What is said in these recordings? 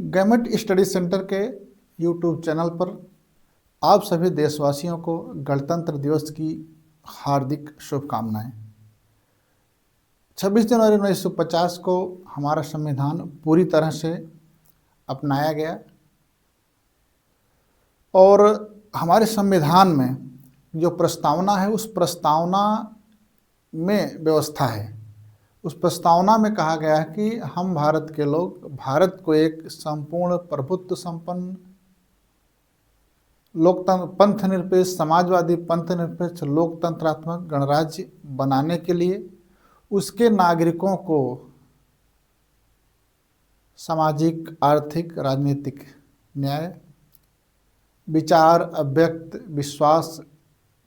Government study centre के YouTube channel पर आप सभी देशवासियों को गणतंत्र दिवस की हार्दिक शुभकामनाएं। 26 जनवरी 1950 को हमारा संविधान पूरी तरह से अपनाया गया और हमारे संविधान में जो प्रस्तावना है उस प्रस्तावना में व्यवस्था है। उस प्रस्तावना में कहा गया है कि हम भारत के लोग भारत को एक संपूर्ण प्रभुत्व संपन्न लोकतंत्र पंथ निरपेक्ष समाजवादी पंथ निरपेक्ष लोकतंत्रात्मक गणराज्य बनाने के लिए उसके नागरिकों को सामाजिक आर्थिक राजनीतिक न्याय विचार अव्यक्त विश्वास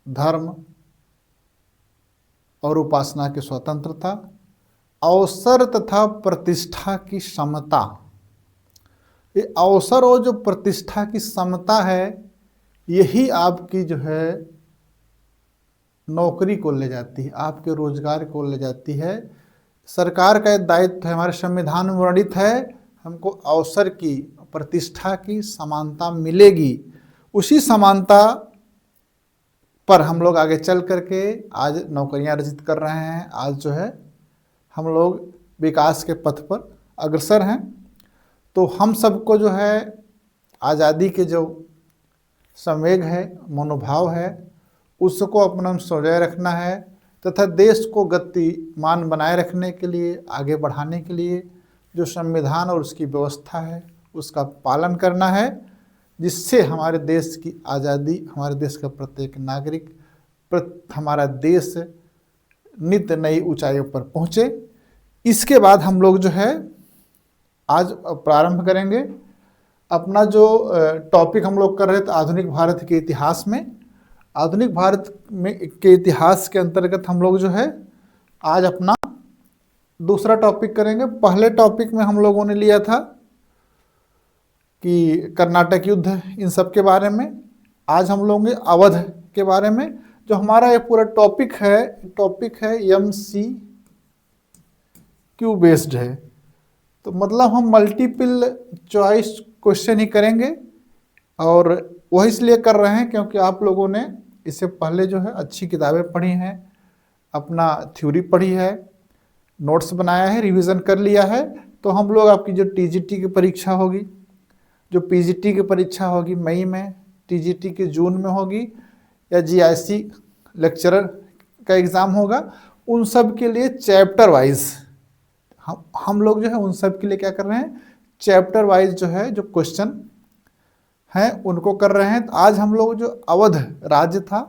धर्म और उपासना की स्वतंत्रता अवसर तथा प्रतिष्ठा की समता। ये अवसर और जो प्रतिष्ठा की समता है यही आपकी जो है नौकरी को ले जाती है, आपके रोजगार को ले जाती है। सरकार का दायित्व है, हमारे संविधान में वर्णित है, हमको अवसर की प्रतिष्ठा की समानता मिलेगी। उसी समानता पर हम लोग आगे चल करके आज नौकरियां अर्जित कर रहे हैं। आज जो है हम लोग विकास के पथ पर अग्रसर हैं। तो हम सबको जो है आज़ादी के जो संवेग है मनोभाव है उसको अपना सजोए रखना है तथा देश को गतिमान बनाए रखने के लिए आगे बढ़ाने के लिए जो संविधान और उसकी व्यवस्था है उसका पालन करना है, जिससे हमारे देश की आज़ादी हमारे देश का प्रत्येक नागरिक हमारा देश नित्य नई ऊंचाइयों पर पहुँचे। इसके बाद हम लोग जो है आज प्रारंभ करेंगे अपना जो टॉपिक हम लोग कर रहे थे आधुनिक भारत के इतिहास में। आधुनिक भारत में के इतिहास के अंतर्गत हम लोग जो है आज अपना दूसरा टॉपिक करेंगे। पहले टॉपिक में हम लोगों ने लिया था कि कर्नाटक युद्ध इन सब के बारे में। आज हम लोग अवध के बारे में। जो हमारा ये पूरा टॉपिक है MCQ बेस्ड है, तो मतलब हम मल्टीपल चॉइस क्वेश्चन ही करेंगे और वह इसलिए कर रहे हैं क्योंकि आप लोगों ने इससे पहले जो है अच्छी किताबें पढ़ी हैं, अपना थ्योरी पढ़ी है, नोट्स बनाया है, रिवीजन कर लिया है। तो हम लोग आपकी जो TGT की परीक्षा होगी, जो PGT की परीक्षा होगी मई में, TGT के जून में होगी या GIC लेक्चरर का एग्ज़ाम होगा, उन सब के लिए चैप्टर वाइज हम लोग जो है उन सब के लिए क्या कर रहे हैं, चैप्टर वाइज जो है जो क्वेश्चन हैं उनको कर रहे हैं। तो आज हम लोग जो अवध राज्य था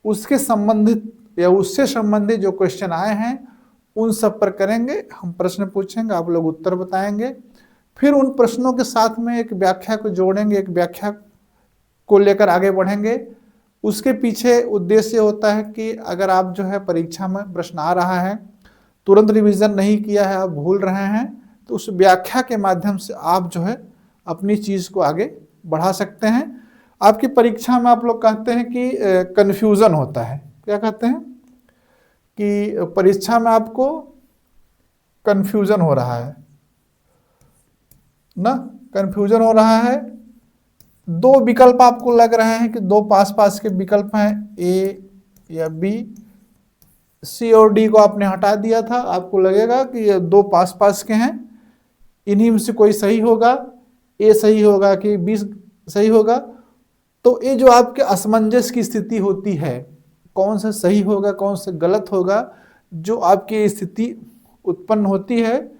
उसके संबंधित या उससे संबंधित जो क्वेश्चन आए हैं उन सब पर करेंगे। हम प्रश्न पूछेंगे, आप लोग उत्तर बताएंगे, फिर उन प्रश्नों के साथ में एक व्याख्या को जोड़ेंगे, एक व्याख्या को लेकर आगे बढ़ेंगे। उसके पीछे उद्देश्य होता है कि अगर आप जो है परीक्षा में प्रश्न आ रहा है, तुरंत रिवीजन नहीं किया है, आप भूल रहे हैं, तो उस व्याख्या के माध्यम से आप जो है अपनी चीज़ को आगे बढ़ा सकते हैं। आपकी परीक्षा में आप लोग कहते हैं कि कन्फ्यूज़न होता है, क्या कहते हैं कि परीक्षा में आपको कन्फ्यूज़न हो रहा है ना, कन्फ्यूज़न हो रहा है। दो विकल्प आपको लग रहे हैं कि दो पास के विकल्प हैं, A या B। C और D को आपने हटा दिया था, आपको लगेगा कि ये दो पास के हैं, इन्हीं में से कोई सही होगा, A सही होगा कि B सही होगा। तो ये जो आपके असमंजस की स्थिति होती है, कौन सा सही होगा कौन सा गलत होगा, जो आपकी स्थिति उत्पन्न होती है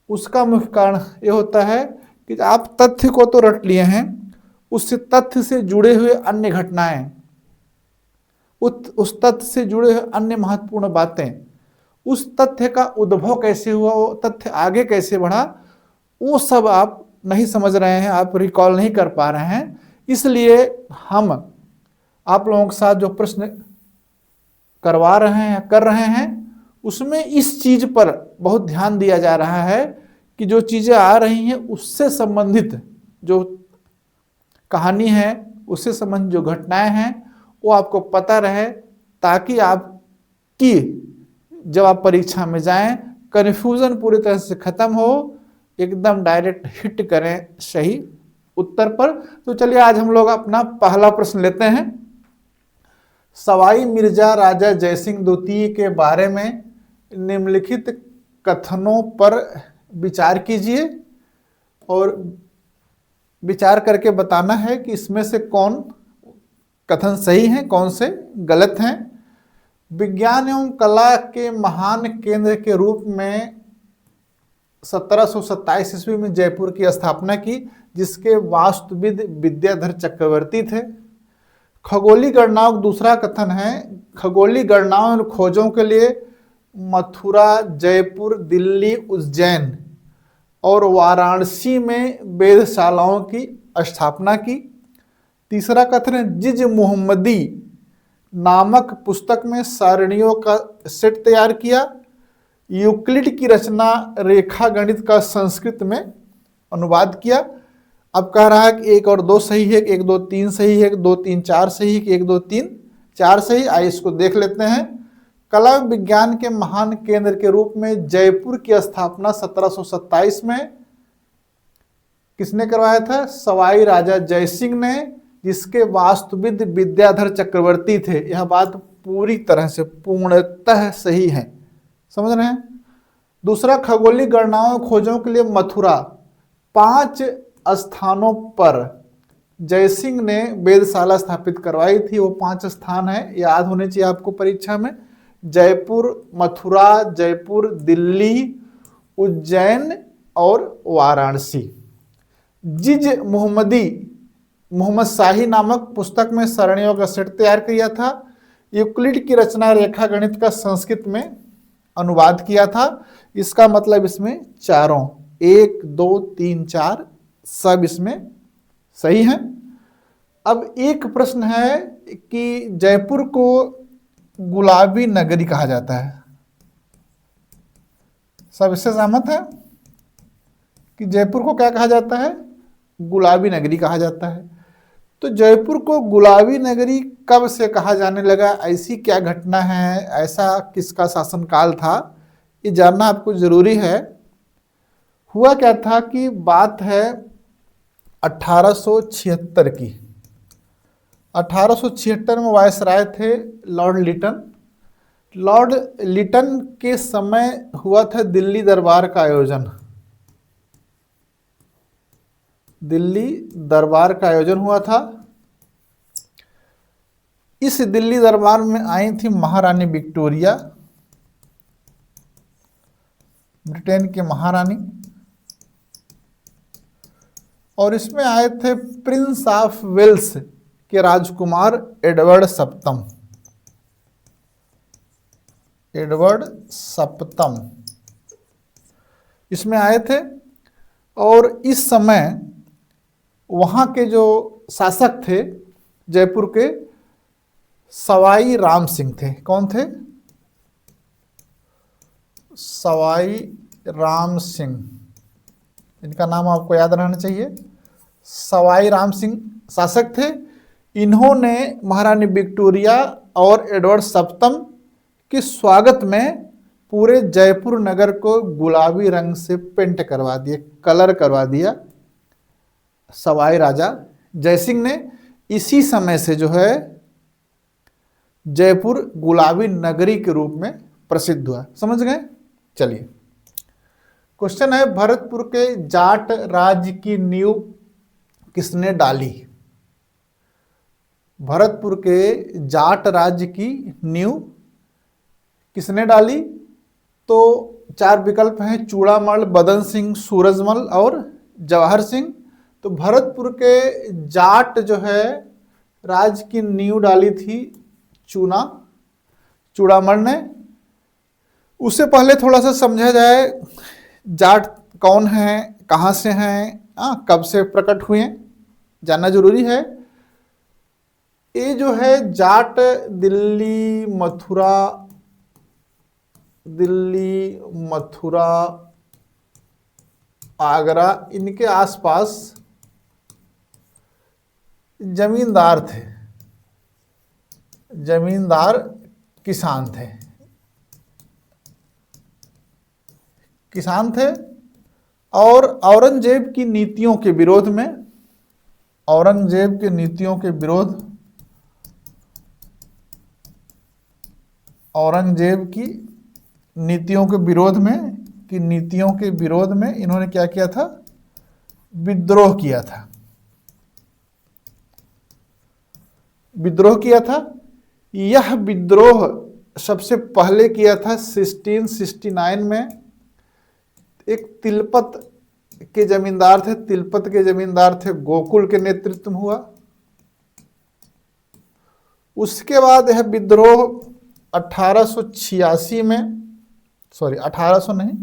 उसका मुख्य कारण ये होता है कि आप तथ्य को तो रट लिए हैं, उससे तथ्य से जुड़े हुए अन्य घटनाएं, उस तथ्य से जुड़े हुए अन्य महत्वपूर्ण बातें, उस तथ्य का उद्भव कैसे हुआ, वो तथ्य आगे कैसे बढ़ा, वो सब आप नहीं समझ रहे हैं, आप रिकॉल नहीं कर पा रहे हैं। इसलिए हम आप लोगों के साथ जो प्रश्न करवा रहे हैं कर रहे हैं उसमें इस चीज पर बहुत ध्यान दिया जा रहा है कि जो चीजें आ रही हैं उससे संबंधित जो कहानी है, उससे संबंधित जो घटनाएं हैं वो आपको पता रहे, ताकि आपकी जब आप परीक्षा में जाएं कन्फ्यूजन पूरी तरह से खत्म हो, एकदम डायरेक्ट हिट करें सही उत्तर पर। तो चलिए आज हम लोग अपना पहला प्रश्न लेते हैं। सवाई मिर्जा राजा जयसिंह द्वितीय के बारे में निम्नलिखित कथनों पर विचार कीजिए और विचार करके बताना है कि इसमें से कौन कथन सही हैं, कौन से गलत हैं। विज्ञान एवं कला के महान केंद्र के रूप में 1727 ईस्वी में जयपुर की स्थापना की, जिसके वास्तुविद विद्याधर चक्रवर्ती थे। खगोलीय गणनाओं दूसरा कथन है, खगोलीय गणनाओं और खोजों के लिए मथुरा, जयपुर, दिल्ली, उज्जैन और वाराणसी में वेधशालाओं की स्थापना की। तीसरा कथन है, जिज मुहम्मदी नामक पुस्तक में सारणियों का सेट तैयार किया। यूक्लिड की रचना रेखा गणित का संस्कृत में अनुवाद किया। अब कह रहा है कि 1 और 2 सही है, 1 2 3 सही है, 2 3 4 सही है, 1 2 3 4 सही। आइए इसको देख लेते हैं। कला विज्ञान के महान केंद्र के रूप में जयपुर की स्थापना 1727 में किसने करवाया था? सवाई राजा जयसिंह ने, जिसके वास्तुविद विद्याधर चक्रवर्ती थे। यह बात पूरी तरह से पूर्णतः सही है, समझ रहे हैं। दूसरा, खगोलीय गणनाओं खोजों के लिए मथुरा 5 स्थानों पर जयसिंह ने वेधशाला स्थापित करवाई थी। वो 5 स्थान है, याद होने चाहिए आपको परीक्षा में। जयपुर, मथुरा, जयपुर, दिल्ली, उज्जैन और वाराणसी। जिज मुहम्मदी मोहम्मद शाही नामक पुस्तक में सरणियों का सेट तैयार किया था। यूक्लिड की रचना रेखा गणित का संस्कृत में अनुवाद किया था। इसका मतलब इसमें चारों 1 2 3 4 सब इसमें सही है। अब एक प्रश्न है कि जयपुर को गुलाबी नगरी कहा जाता है। सब इससे सहमत है कि जयपुर को क्या कहा जाता है? गुलाबी नगरी कहा जाता है। तो जयपुर को गुलाबी नगरी कब से कहा जाने लगा? ऐसी क्या घटना है, ऐसा किसका शासनकाल था, ये जानना आपको जरूरी है। हुआ क्या था कि बात है 1876 की। 1876 में वायसराय थे लॉर्ड लिटन। लॉर्ड लिटन के समय हुआ था दिल्ली दरबार का आयोजन। दिल्ली दरबार का आयोजन हुआ था। इस दिल्ली दरबार में आई थी महारानी विक्टोरिया, ब्रिटेन की महारानी, और इसमें आए थे प्रिंस ऑफ वेल्स के राजकुमार एडवर्ड सप्तम। एडवर्ड सप्तम इसमें आए थे। और इस समय वहाँ के जो शासक थे जयपुर के, सवाई राम सिंह थे। कौन थे? सवाई राम सिंह, इनका नाम आपको याद रहना चाहिए। सवाई राम सिंह शासक थे। इन्होंने महारानी विक्टोरिया और एडवर्ड सप्तम के स्वागत में पूरे जयपुर नगर को गुलाबी रंग से पेंट करवा दिया, कलर करवा दिया। सवाई राजा जयसिंह ने। इसी समय से जो है जयपुर गुलाबी नगरी के रूप में प्रसिद्ध हुआ। समझ गए? चलिए, क्वेश्चन है, भरतपुर के जाट राज्य की नींव किसने डाली? भरतपुर के जाट राज्य की नींव किसने डाली? तो 4 विकल्प हैं, चूड़ामल, बदन सिंह, सूरजमल और जवाहर सिंह। तो भरतपुर के जाट जो है राज्य की नींव डाली थी चूड़ामल ने। उससे पहले थोड़ा सा समझा जाए जाट कौन है, कहाँ से हैं, कब से प्रकट हुए, जानना जरूरी है। ये जो है जाट दिल्ली, मथुरा, आगरा, इनके आसपास जमींदार थे, जमींदार किसान थे। और औरंगजेब की नीतियों के विरोध में, औरंगजेब के नीतियों के विरोध, औरंगजेब की नीतियों के विरोध में, कि नीतियों के विरोध में इन्होंने क्या किया था, विद्रोह किया था, विद्रोह किया था। यह विद्रोह सबसे पहले किया था 1669 में। एक तिलपत के जमींदार थे, तिलपत के जमींदार थे गोकुल के नेतृत्व में हुआ। उसके बाद यह विद्रोह 1886 में, सॉरी 1800 नहीं,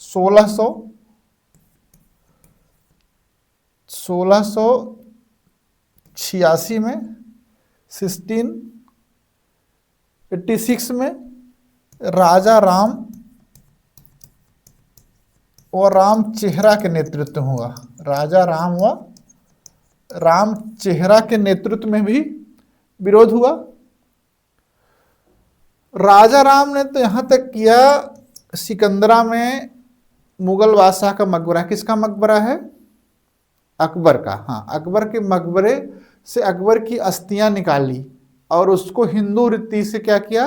1686 में, 1686 में राजा राम और राम चेहरा के नेतृत्व में हुआ। राजा राम व राम चेहरा के नेतृत्व में भी विरोध हुआ। राजा राम ने तो यहाँ तक किया, सिकंदरा में मुगल बादशाह का मकबरा, किसका मकबरा है, अकबर का, हाँ, अकबर के मकबरे से अकबर की अस्थियां निकाली और उसको हिंदू रीति से क्या किया,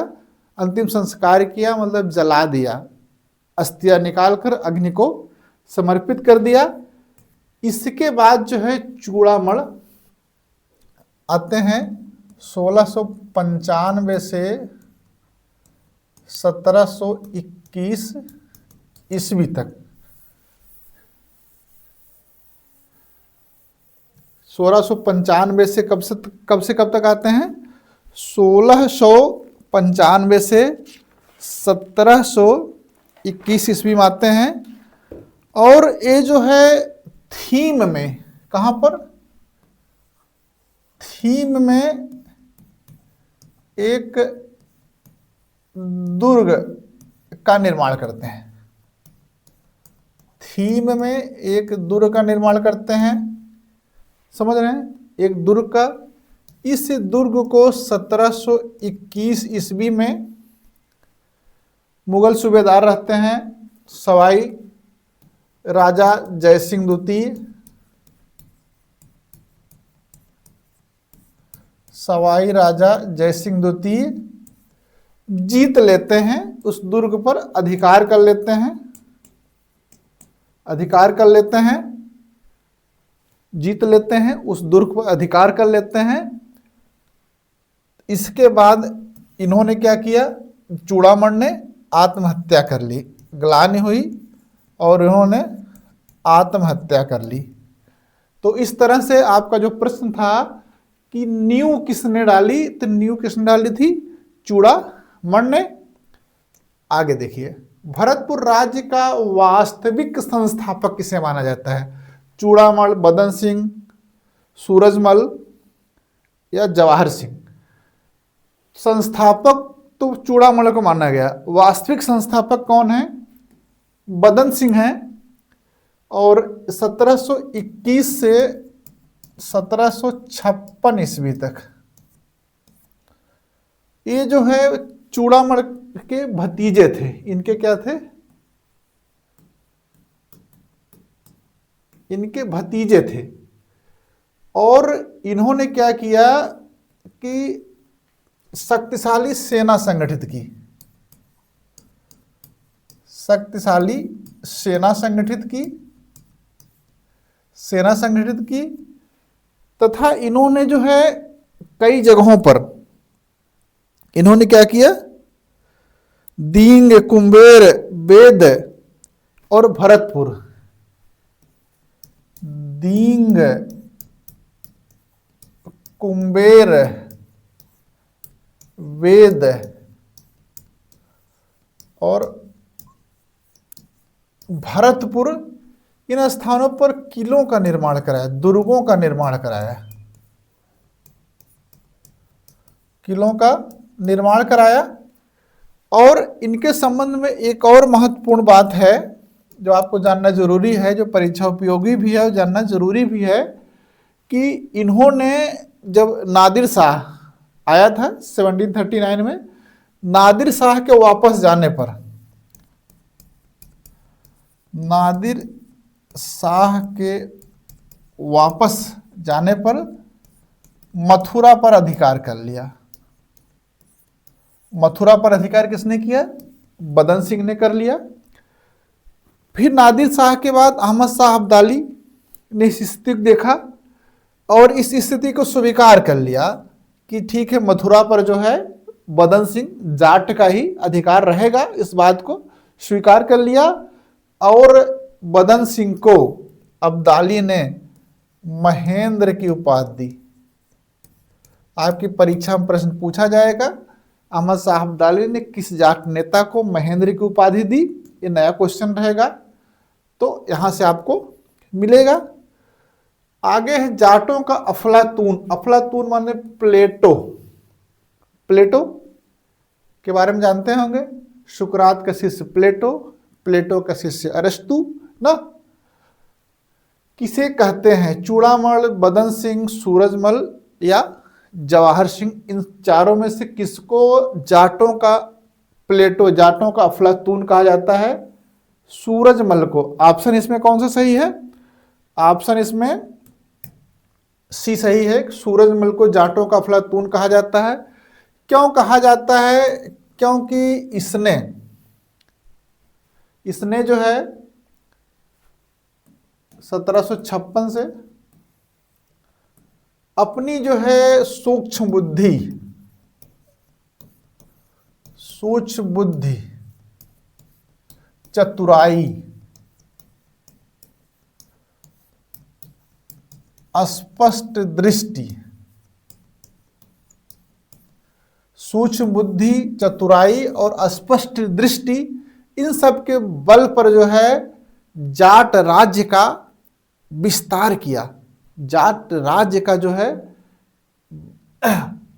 अंतिम संस्कार किया, मतलब जला दिया, अस्थियां निकालकर अग्नि को समर्पित कर दिया। इसके बाद जो है चूड़ामण आते हैं 1695 से 1721 ईस्वी तक। 1695 से कब से कब तक आते हैं, 1695 से 1721 ईस्वी में आते हैं। और ये जो है थीम में, कहाँ पर, थीम में एक दुर्ग का निर्माण करते हैं, थीम में एक दुर्ग का निर्माण करते हैं, समझ रहे हैं, एक दुर्ग का। इस दुर्ग को 1721 ईस्वी में मुगल सूबेदार रहते हैं सवाई राजा जयसिंह द्वितीय, सवाई राजा जयसिंह द्वितीय जीत लेते हैं, उस दुर्ग पर अधिकार कर लेते हैं, अधिकार कर लेते हैं, जीत लेते हैं, उस दुर्ग पर अधिकार कर लेते हैं। इसके बाद इन्होंने क्या किया, चूड़ामण ने आत्महत्या कर ली, ग्लानि हुई और इन्होंने आत्महत्या कर ली। तो इस तरह से आपका जो प्रश्न था कि नींव किसने डाली, तो नींव किसने डाली थी, चूड़ामण ने। आगे देखिए, भरतपुर राज्य का वास्तविक संस्थापक किसे माना जाता है, चूड़ामण, बदन सिंह, सूरजमल या जवाहर सिंह। संस्थापक तो चूड़ामण को माना गया, वास्तविक संस्थापक कौन है, बदन सिंह हैं। और 1721 से 1756 ईस्वी तक ये जो है चूड़ामण के भतीजे थे, इनके क्या थे, इनके भतीजे थे। और इन्होंने क्या किया कि शक्तिशाली सेना संगठित की, शक्तिशाली सेना संगठित की, सेना संगठित की, तथा इन्होंने जो है कई जगहों पर इन्होंने क्या किया, दींग, कुंबेर, बेद और भरतपुर, दींग, कुंबेर, वेद और भरतपुर, इन स्थानों पर किलों का निर्माण कराया, दुर्गों का निर्माण कराया, किलों का निर्माण कराया। और इनके संबंध में एक और महत्वपूर्ण बात है जो आपको जानना जरूरी है, जो परीक्षा उपयोगी भी है और जानना जरूरी भी है, कि इन्होंने जब नादिर शाह आया था 1739 में, नादिर शाह के वापस जाने पर, नादिर शाह के वापस जाने पर मथुरा पर अधिकार कर लिया। मथुरा पर अधिकार किसने किया? बदन सिंह ने कर लिया। फिर नादिर शाह के बाद अहमद शाह अब्दाली ने इस स्थिति को देखा और इस स्थिति को स्वीकार कर लिया कि ठीक है, मथुरा पर जो है बदन सिंह जाट का ही अधिकार रहेगा, इस बात को स्वीकार कर लिया। और बदन सिंह को अब्दाली ने महेंद्र की उपाधि दी। आपकी परीक्षा में प्रश्न पूछा जाएगा, अहमद शाह अब्दाली ने किस जाट नेता को महेंद्र की उपाधि दी? ये नया क्वेश्चन रहेगा, तो यहां से आपको मिलेगा। आगे है जाटों का अफलातून। अफलातून माने प्लेटो। प्लेटो के बारे में जानते होंगे, सुकरात का शिष्य प्लेटो, प्लेटो का शिष्य अरस्तु ना। किसे कहते हैं? चूड़ामल, बदन सिंह, सूरजमल या जवाहर सिंह, इन चारों में से किसको जाटों का प्लेटो, जाटों का अफलातून कहा जाता है? सूरजमल को। ऑप्शन इसमें कौन सा सही है? ऑप्शन इसमें सी सही है। सूरजमल को जाटों का अफलातून कहा जाता है। क्यों कहा जाता है? क्योंकि इसने जो है 1756 से अपनी जो है सूक्ष्म बुद्धि, चतुराई, स्पष्ट दृष्टि, सूक्ष्म बुद्धि, चतुराई और स्पष्ट दृष्टि, इन सब के बल पर जो है जाट राज्य का विस्तार किया। जाट राज्य का जो है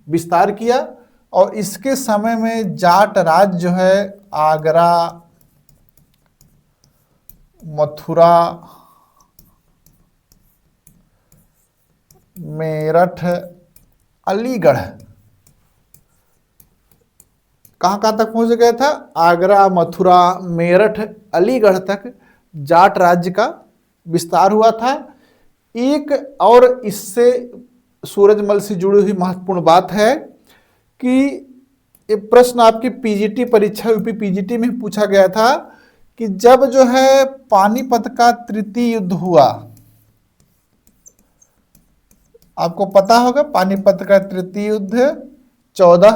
विस्तार किया। और इसके समय में जाट राज्य जो है आगरा, मथुरा, मेरठ, अलीगढ़, कहाँ तक पहुंच गया था? आगरा, मथुरा, मेरठ, अलीगढ़ तक जाट राज्य का विस्तार हुआ था। एक और इससे सूरजमल से जुड़ी हुई महत्वपूर्ण बात है कि ये प्रश्न आपकी पीजीटी परीक्षा, यूपी पीजीटी में पूछा गया था कि जब जो है पानीपत का तृतीय युद्ध हुआ, आपको पता होगा पानीपत का तृतीय युद्ध 14,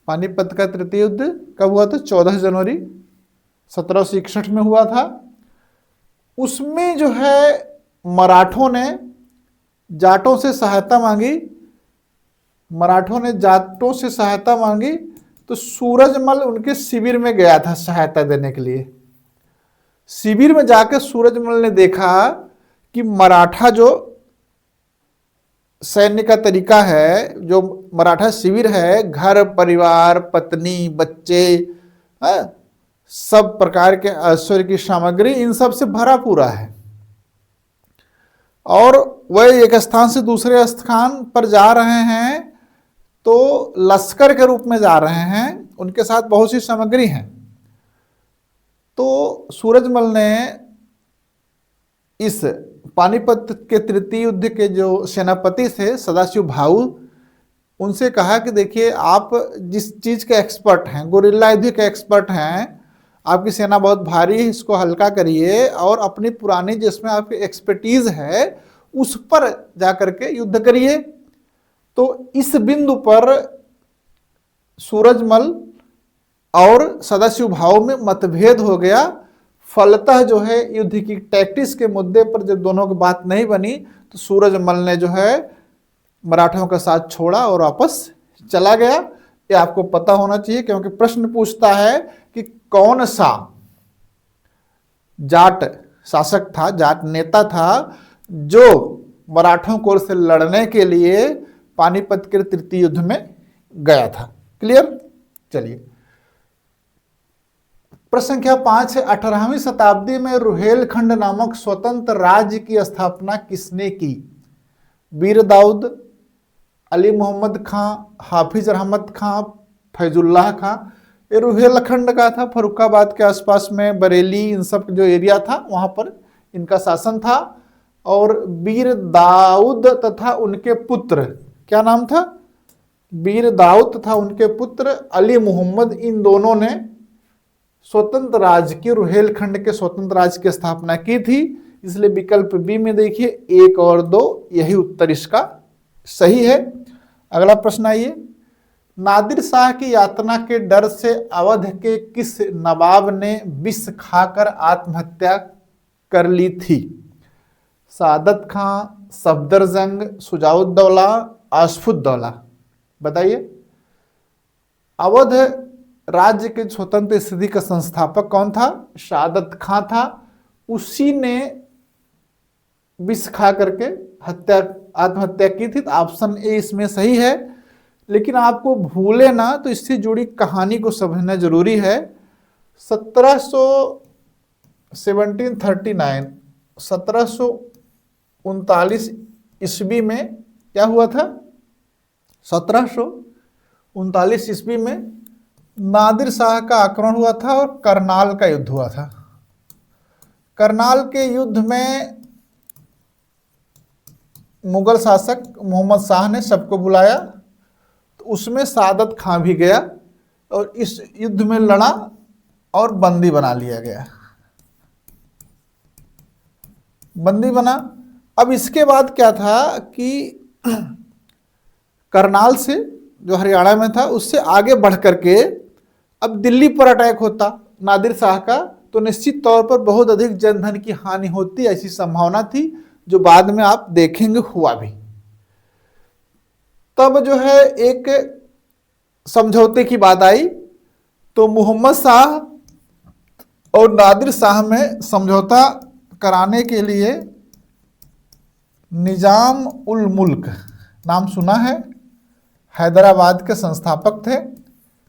पानीपत का तृतीय युद्ध कब हुआ था? 14 जनवरी 1761 में हुआ था। उसमें जो है मराठों ने जाटों से सहायता मांगी। मराठों ने जाटों से सहायता मांगी तो सूरजमल उनके शिविर में गया था सहायता देने के लिए। शिविर में जाकर सूरजमल ने देखा कि मराठा जो सैन्य का तरीका है, जो मराठा शिविर है, घर परिवार, पत्नी, बच्चे, सब प्रकार के ऐश्वर्य की सामग्री, इन सब से भरा पूरा है। और वह एक स्थान से दूसरे स्थान पर जा रहे हैं तो लश्कर के रूप में जा रहे हैं, उनके साथ बहुत सी सामग्री है। तो सूरजमल ने इस पानीपत के तृतीय युद्ध के जो सेनापति थे सदाशिव भाऊ, उनसे कहा कि देखिए आप जिस चीज के एक्सपर्ट हैं, गोरिल्ला युद्ध के एक्सपर्ट हैं, आपकी सेना बहुत भारी है, इसको हल्का करिए और अपनी पुरानी जिसमें आपकी एक्सपर्टीज है उस पर जाकर के युद्ध करिए। तो इस बिंदु पर सूरजमल और सदाशिव भाऊ में मतभेद हो गया। फलतः जो है युद्ध की टैक्टिक्स के मुद्दे पर जब दोनों की बात नहीं बनी तो सूरजमल ने जो है मराठों का साथ छोड़ा और वापस चला गया। ये आपको पता होना चाहिए क्योंकि प्रश्न पूछता है कि कौन सा जाट शासक था, जाट नेता था जो मराठों को से लड़ने के लिए पानीपत के तृतीय युद्ध में गया था। क्लियर? चलिए प्रश्न संख्या 5 है, 18वीं शताब्दी में रुहेलखंड नामक स्वतंत्र राज्य की स्थापना किसने की? वीर दाऊद, अली मोहम्मद खां, हाफिज रहमत खां, फैजुल्लाह खां, ये रुहेलखंड का था, फर्रुखाबाद के आसपास में बरेली इन सब जो एरिया था वहां पर इनका शासन था। और वीर दाऊद तथा उनके पुत्र, क्या नाम था, वीर दाऊद तथा उनके पुत्र अली मोहम्मद, इन दोनों ने स्वतंत्र राज्य की, रुहेलखंड के स्वतंत्र राज्य की स्थापना की थी। इसलिए विकल्प बी में देखिए 1 और 2 यही उत्तर इसका सही है। अगला प्रश्न आइए, नादिर शाह की यातना के डर से अवध के किस नवाब ने विष खाकर आत्महत्या कर ली थी? सादत खां, सफदरजंग, शुजाउद्दौला, आशफुद्दौला। बताइए। अवध राज्य के स्वतंत्र स्थिति का संस्थापक कौन था? सादत खां था। उसी ने विष खा करके आत्महत्या की थी। तो ऑप्शन ए इसमें सही है। लेकिन आपको भूले ना, तो इससे जुड़ी कहानी को समझना जरूरी है। 1739 ईस्वी में क्या हुआ था? 1739 ईस्वी में नादिर शाह का आक्रमण हुआ था और करनाल का युद्ध हुआ था। करनाल के युद्ध में मुगल शासक मोहम्मद शाह ने सबको बुलाया, तो उसमें सादत खां भी गया और इस युद्ध में लड़ा और बंदी बना लिया गया, बंदी बना। अब इसके बाद क्या था कि करनाल से, जो हरियाणा में था, उससे आगे बढ़ करके अब दिल्ली पर अटैक होता नादिर शाह का, तो निश्चित तौर पर बहुत अधिक जनधन की हानि होती, ऐसी संभावना थी, जो बाद में आप देखेंगे हुआ भी। तब जो है एक समझौते की बात आई, तो मोहम्मद शाह और नादिर शाह में समझौता कराने के लिए निजाम उल मुल्क, नाम सुना है, हैदराबाद के संस्थापक थे।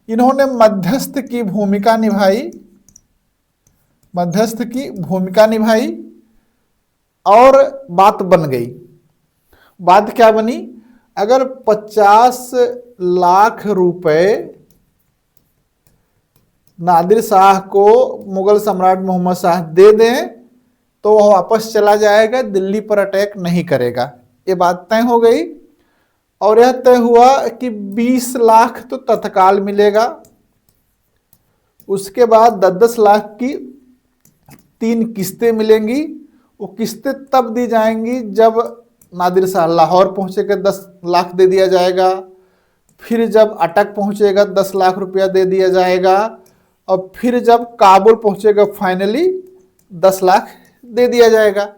इन्होंने मध्यस्थ की भूमिका निभाई और बात बन गई। बात क्या बनी? अगर 50 लाख रुपए नादिर शाह को मुगल सम्राट मोहम्मद शाह दे दें तो वह वापस चला जाएगा, दिल्ली पर अटैक नहीं करेगा। ये बात तय हो गई और यह तय हुआ कि 20 लाख तो तत्काल मिलेगा, उसके बाद 10-10 लाख की 3 किस्तें मिलेंगी। वो किस्तें तब दी जाएंगी जब नादिर शाह लाहौर पहुंचेगा 10 लाख दे दिया जाएगा, फिर जब अटक पहुंचेगा 10 लाख रुपया दे दिया जाएगा, और फिर जब काबुल पहुंचेगा फाइनली 10 लाख दे दिया जाएगा।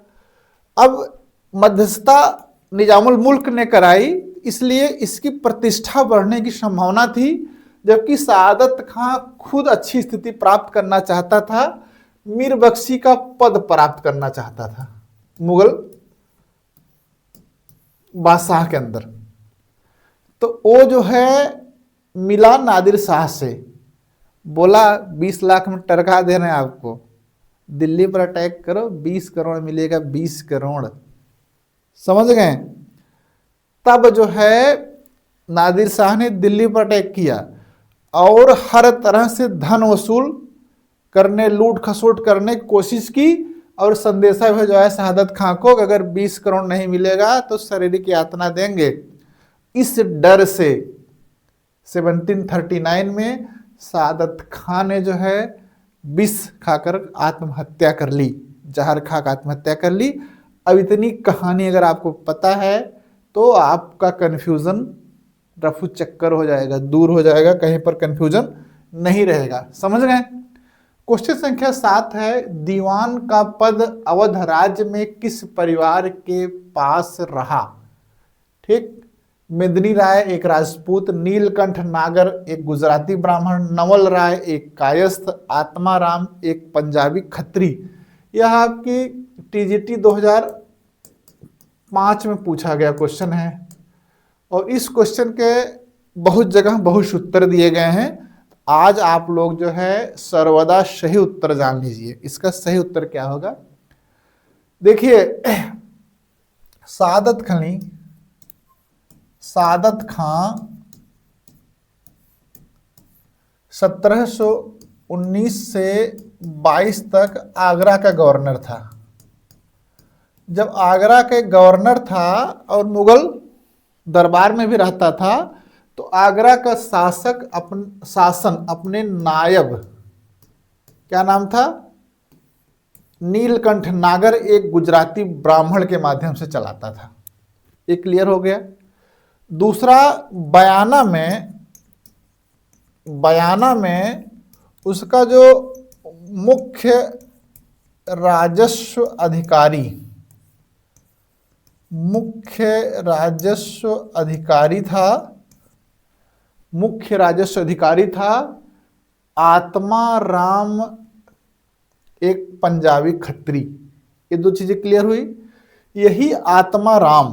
अब मध्यस्थता निजामुल मुल्क ने कराई, इसलिए इसकी प्रतिष्ठा बढ़ने की संभावना थी, जबकि सादत खां खुद अच्छी स्थिति प्राप्त करना चाहता था, मीर बख्शी का पद प्राप्त करना चाहता था मुगल बादशाह के अंदर। तो वो जो है मिला नादिर शाह से, बोला 20 लाख में टरका दे रहे हैं आपको, दिल्ली पर अटैक करो, 20 करोड़ मिलेगा, 20 करोड़, समझ गए? तब जो है नादिर शाह ने दिल्ली पर अटैक किया और हर तरह से धन वसूल करने, लूट खसोट करने की कोशिश की, और संदेशा भेजवाया सादत खां को कि अगर 20 करोड़ नहीं मिलेगा तो शारीरिक यातना देंगे। इस डर से 1739 में सादत खां ने जो है विष खाकर आत्महत्या कर ली, जहर खाकर आत्महत्या कर ली। अब इतनी कहानी अगर आपको पता है तो आपका कन्फ्यूजन रफू चक्कर हो जाएगा, दूर हो जाएगा, कहीं पर कन्फ्यूजन नहीं रहेगा, समझ गए? क्वेश्चन संख्या 7 है, दीवान का पद अवध राज्य में किस परिवार के पास रहा? ठीक, मेदिनी राय एक राजपूत, नीलकंठ नागर एक गुजराती ब्राह्मण, नवल राय एक कायस्थ, आत्माराम एक पंजाबी खत्री। यह आपकी टीजीटी 2005 में पूछा गया क्वेश्चन है और इस क्वेश्चन के बहुत जगह बहुत उत्तर दिए गए हैं। आज आप लोग जो है सर्वदा सही उत्तर जान लीजिए। इसका सही उत्तर क्या होगा? देखिए, सादत खां 1719 से 22 तक आगरा का गवर्नर था। जब आगरा के गवर्नर था और मुगल दरबार में भी रहता था, तो आगरा का शासन अपने नायब, क्या नाम था, नीलकंठ नागर, एक गुजराती ब्राह्मण के माध्यम से चलाता था। ये क्लियर हो गया। दूसरा, बयाना में उसका जो मुख्य राजस्व अधिकारी था आत्मा राम, एक पंजाबी खत्री। ये दो चीजें क्लियर हुई। यही आत्मा राम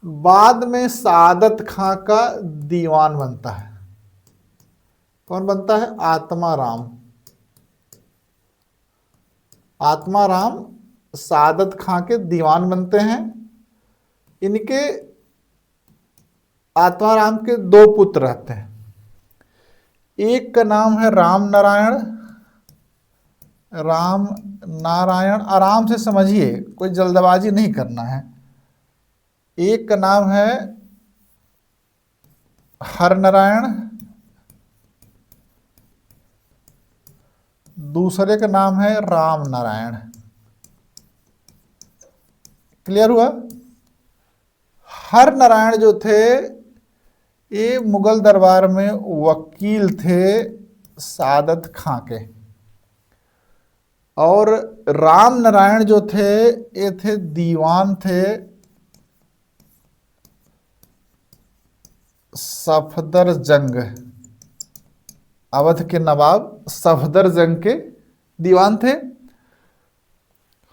बाद में सादत खां का दीवान बनता है। कौन बनता है? आत्मा राम सादत खां के दीवान बनते हैं। इनके आत्मा राम के दो पुत्र रहते हैं। एक का नाम है राम नारायण, आराम से समझिए, कोई जल्दबाजी नहीं करना है। एक का नाम है हर नारायण, दूसरे का नाम है राम नारायण। क्लियर हुआ? हर नारायण जो थे ये मुगल दरबार में वकील थे सादत खां के, और राम नारायण जो थे ये थे दीवान थे सफदरजंग, अवध के नवाब सफदरजंग के दीवान थे।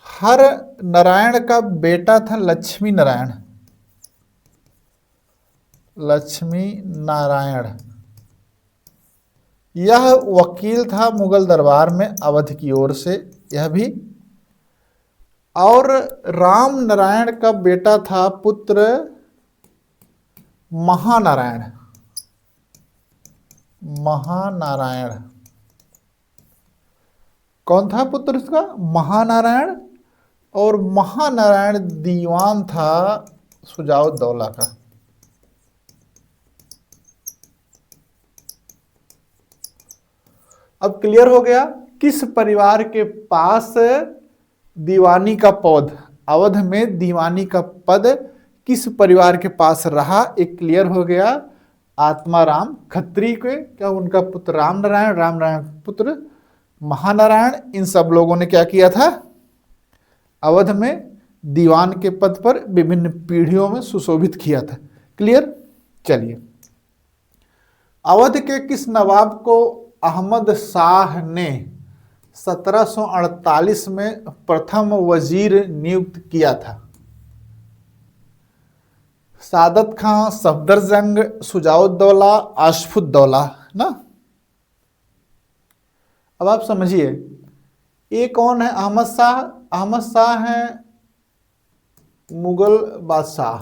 हर नारायण का बेटा था लक्ष्मी नारायण। यह वकील था मुगल दरबार में अवध की ओर से, यह भी। और राम नारायण का बेटा था पुत्र महानारायण। कौन था पुत्र इसका? महानारायण। और महानारायण दीवान था सुजाउद्दौला का। अब क्लियर हो गया किस परिवार के पास दीवानी का पद, अवध में दीवानी का पद किस परिवार के पास रहा। एक क्लियर हो गया, आत्मा राम खत्री के, क्या उनका पुत्र राम नारायण पुत्र महानारायण, इन सब लोगों ने क्या किया था, अवध में दीवान के पद पर विभिन्न पीढ़ियों में सुशोभित किया था। क्लियर? चलिए, अवध के किस नवाब को अहमद शाह ने 1748 में प्रथम वजीर नियुक्त किया था? सादत खां, सफदरजंग, सुजाउद्दौला, आशफुद्दौला ना। अब आप समझिए, ये कौन है? अहमद शाह। अहमद शाह हैं मुगल बादशाह।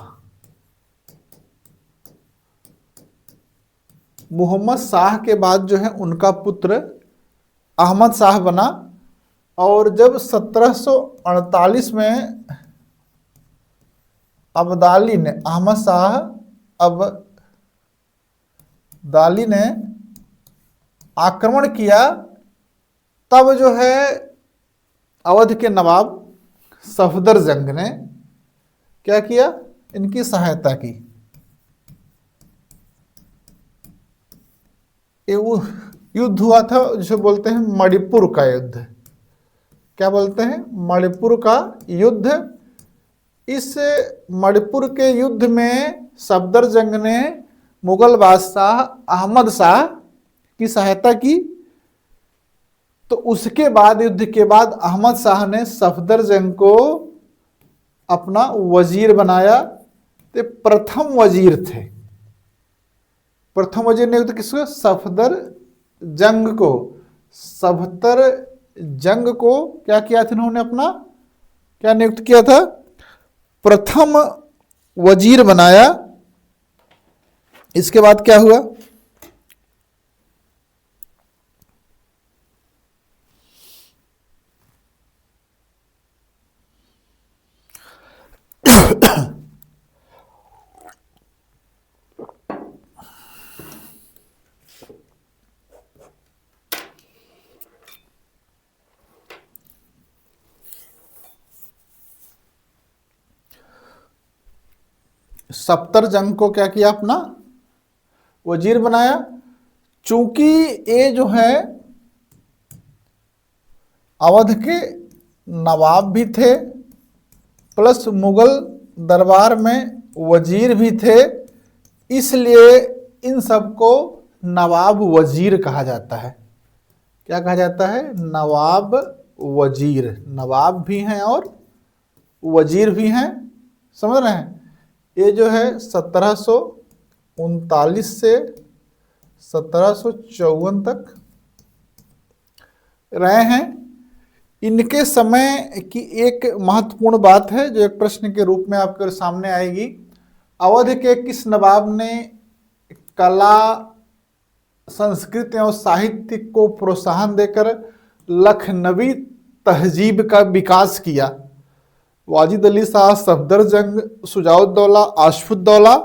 मोहम्मद शाह के बाद जो है उनका पुत्र अहमद शाह बना। और जब 1748 में अब्दाली ने, अहमद शाह अब्दाली ने आक्रमण किया, तब जो है अवध के नवाब सफदरजंग ने क्या किया? इनकी सहायता की। वो युद्ध हुआ था जिसे बोलते हैं मणिपुर का युद्ध। क्या बोलते हैं? मणिपुर का युद्ध। इस मणिपुर के युद्ध में सफदरजंग ने मुगल बादशाह अहमद शाह की सहायता की। तो उसके बाद, युद्ध के बाद, अहमद शाह ने सफदरजंग को अपना वजीर बनाया। तो प्रथम वजीर थे। प्रथम वजीर नियुक्त किसको? सफदरजंग को। सफदरजंग को क्या किया था इन्होंने? अपना क्या नियुक्त किया था? प्रथम वजीर बनाया। इसके बाद क्या हुआ? सफदरजंग को क्या किया? अपना वजीर बनाया। चूंकि ये जो है अवध के नवाब भी थे प्लस मुगल दरबार में वजीर भी थे, इसलिए इन सबको नवाब वजीर कहा जाता है। क्या कहा जाता है? नवाब वजीर। नवाब भी हैं और वजीर भी हैं। समझ रहे हैं? ये जो है 1739 से 1754 तक रहे हैं। इनके समय की एक महत्वपूर्ण बात है जो एक प्रश्न के रूप में आपके सामने आएगी। अवध के किस नवाब ने कला, संस्कृति और साहित्य को प्रोत्साहन देकर लखनवी तहजीब का विकास किया? वाजिद अली शाह, सफदरजंग, शुजाउद्दौला, आशफुद्दौला।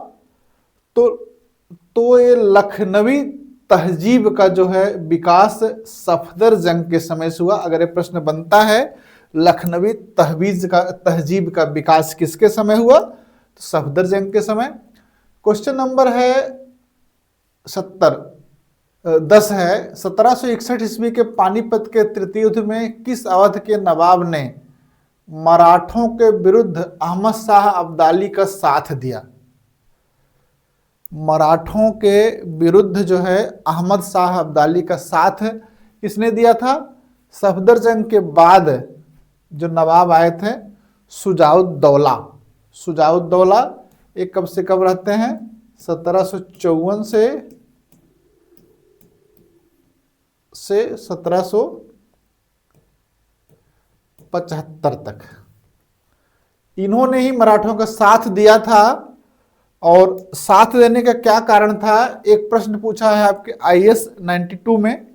तो ये लखनवी तहजीब का जो है विकास सफदरजंग के समय से हुआ। अगर ये प्रश्न बनता है लखनवी तहजीब का विकास किसके समय हुआ? तो सफदरजंग के समय। क्वेश्चन नंबर है 10 है 1761 ईस्वी के पानीपत के तृतीय युद्ध में किस अवध के नवाब ने मराठों के विरुद्ध अहमद शाह अब्दाली का साथ दिया? मराठों के विरुद्ध जो है अहमद शाह अब्दाली का साथ किसने दिया था? सफदरजंग के बाद जो नवाब आए थे शुजाउद्दौला। शुजाउद्दौला एक कब से कब रहते हैं? 1754 से 1775 तक इन्होंने ही मराठों का साथ दिया था। और साथ देने का क्या कारण था? एक प्रश्न पूछा है आपके IAS 92 में।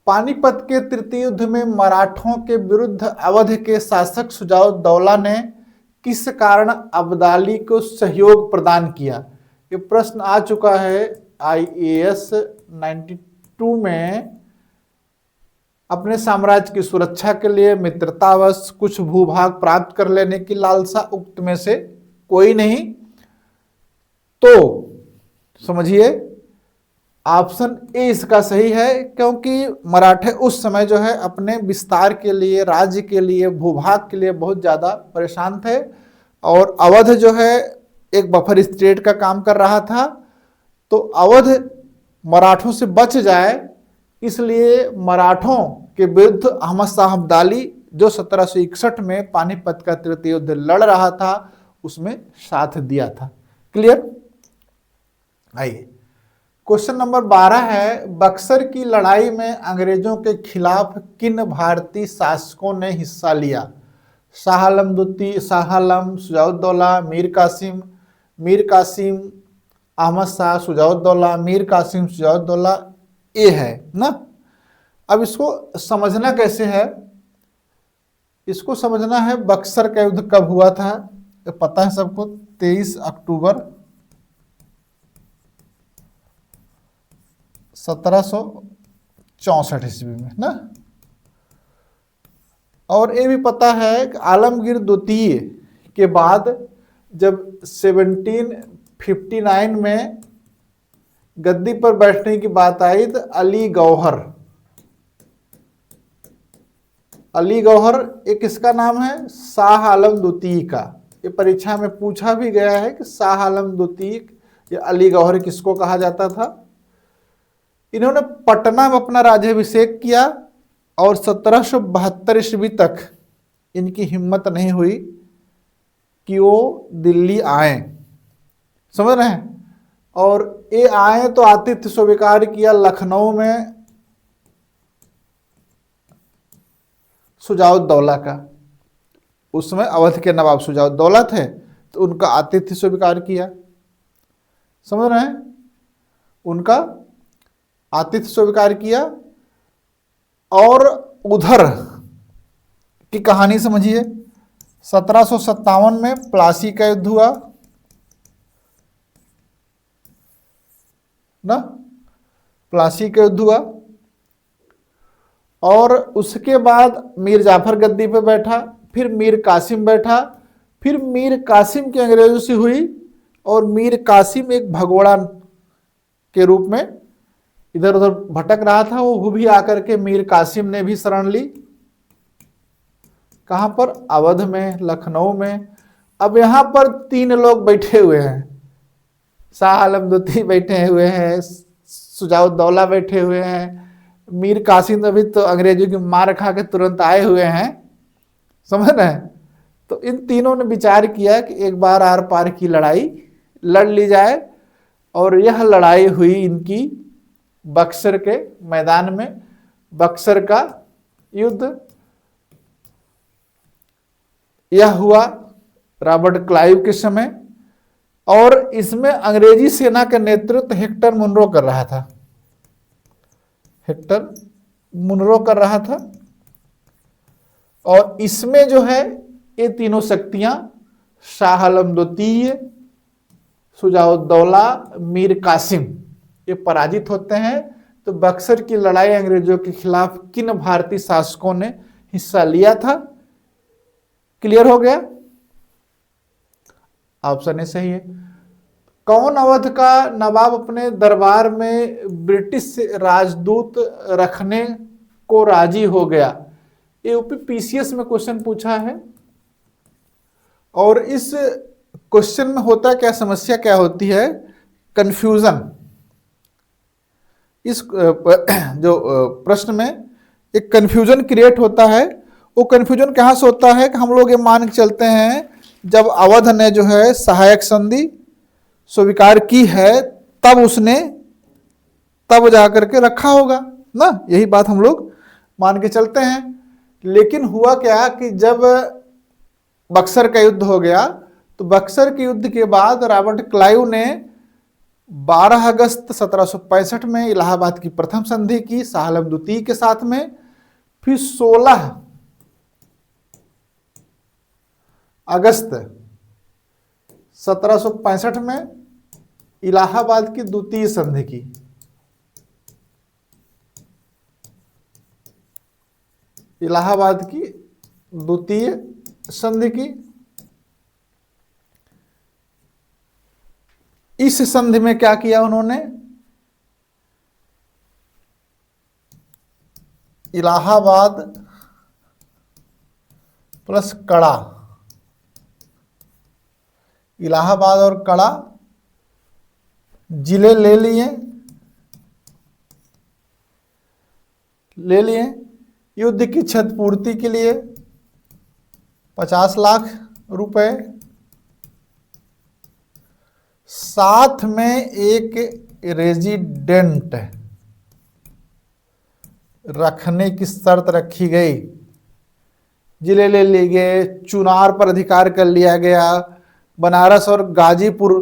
पानीपत के तृतीय युद्ध में मराठों के विरुद्ध अवध के शासक शुजाउद्दौला ने किस कारण अब्दाली को सहयोग प्रदान किया? ये प्रश्न आ चुका है IAS 92 में। अपने साम्राज्य की सुरक्षा के लिए मित्रतावश कुछ भूभाग प्राप्त कर लेने की लालसा उक्त में से कोई नहीं। तो समझिए ऑप्शन ए इसका सही है, क्योंकि मराठे उस समय जो है अपने विस्तार के लिए, राज्य के लिए, भूभाग के लिए बहुत ज़्यादा परेशान थे और अवध जो है एक बफर स्टेट का काम कर रहा था। तो अवध मराठों से बच जाए इसलिए मराठों के विरुद्ध अहमद शाह अब्दाली जो 1761 में पानीपत का तृतीय युद्ध लड़ रहा था उसमें साथ दिया था। क्लियर? आइए क्वेश्चन नंबर 12 है, बक्सर की लड़ाई में अंग्रेजों के खिलाफ किन भारतीय शासकों ने हिस्सा लिया? शाह आलम द्वितीय, शाह आलम, शुजाउद्दौला, मीर कासिम, अहमद शाह, शुजाउद्दौला, मीर कासिम, शुजाउद्दौला। ये है ना। अब इसको समझना कैसे है? इसको समझना है बक्सर का युद्ध कब हुआ था, तो पता है सबको, 23 अक्टूबर 1764 ईस्वी में ना। और ये भी पता है कि आलमगीर द्वितीय के बाद जब 1759 में गद्दी पर बैठने की बात आई तो अली गौहर एक किसका नाम है? शाह आलम द्वितीय का। ये परीक्षा में पूछा भी गया है कि शाह आलम द्वितीय या अली गौहर किसको कहा जाता था। इन्होंने पटना में अपना राज्याभिषेक किया और 1772 ईस्वी तक इनकी हिम्मत नहीं हुई कि वो दिल्ली आए। समझ रहे हैं? और ये आए तो आतिथ्य स्वीकार किया लखनऊ में शुजाउद्दौला का। उस समय अवध के नवाब शुजाउद्दौला थे। तो उनका आतिथ्य स्वीकार किया। समझ रहे हैं? उनका आतिथ्य स्वीकार किया। और उधर की कहानी समझिए। 1757 में प्लासी का युद्ध हुआ ना, प्लासी का युद्ध हुआ। और उसके बाद मीर जाफर गद्दी पे बैठा, फिर मीर कासिम बैठा, फिर मीर कासिम की अंग्रेजों से हुई, और मीर कासिम एक भगोड़ा के रूप में इधर उधर भटक रहा था, वो भी आकर के मीर कासिम ने भी शरण ली। कहां पर? अवध में, लखनऊ में। अब यहां पर 3 लोग बैठे हुए हैं। शाह आलम द्वितीय बैठे हुए हैं, सुजाउद्दौला बैठे हुए हैं, मीर कासिम अभी तो अंग्रेजों की मार खा के तुरंत आए हुए हैं। समझ रहे हैं? तो इन तीनों ने विचार किया कि एक बार आर पार की लड़ाई लड़ ली जाए। और यह लड़ाई हुई इनकी बक्सर के मैदान में, बक्सर का युद्ध यह हुआ रॉबर्ट क्लाइव के समय। और इसमें अंग्रेजी सेना का नेतृत्व हेक्टर मुनरो कर रहा था। हेक्टर मुनरो कर रहा था। और इसमें जो है ये तीनों शक्तियां, शाह आलम द्वितीय, सुजाउद्दौला, मीर कासिम, ये पराजित होते हैं। तो बक्सर की लड़ाई अंग्रेजों के खिलाफ किन भारतीय शासकों ने हिस्सा लिया था? क्लियर हो गया? ऑप्शन ए सही है। कौन अवध का नवाब अपने दरबार में ब्रिटिश राजदूत रखने को राजी हो गया? ये यूपीपीसीएस में क्वेश्चन पूछा है। और इस क्वेश्चन में होता क्या, समस्या क्या होती है? कंफ्यूजन। इस जो प्रश्न में एक कंफ्यूजन क्रिएट होता है। वो कंफ्यूजन कहाँ से होता है कि हम लोग ये मान के चलते हैं जब अवध ने जो है सहायक संधि स्वीकार की है तब जाकर के रखा होगा ना, यही बात हम लोग मान के चलते हैं। लेकिन हुआ क्या कि जब बक्सर का युद्ध हो गया तो बक्सर के युद्ध के बाद रॉबर्ट क्लाइव ने 12 अगस्त 1765 में इलाहाबाद की प्रथम संधि की शाह आलम द्वितीय के साथ में। फिर 16 अगस्त 1765 में इलाहाबाद की द्वितीय संधि की। इलाहाबाद की द्वितीय संधि की। इस संधि में क्या किया उन्होंने? इलाहाबाद प्लस कड़ा, इलाहाबाद और कड़ा जिले ले लिए। युद्ध की क्षतिपूर्ति के लिए 50 लाख रुपए, साथ में एक रेजिडेंट रखने की शर्त रखी गई। जिले ले लिए गए, चुनार पर अधिकार कर लिया गया, बनारस और गाजीपुर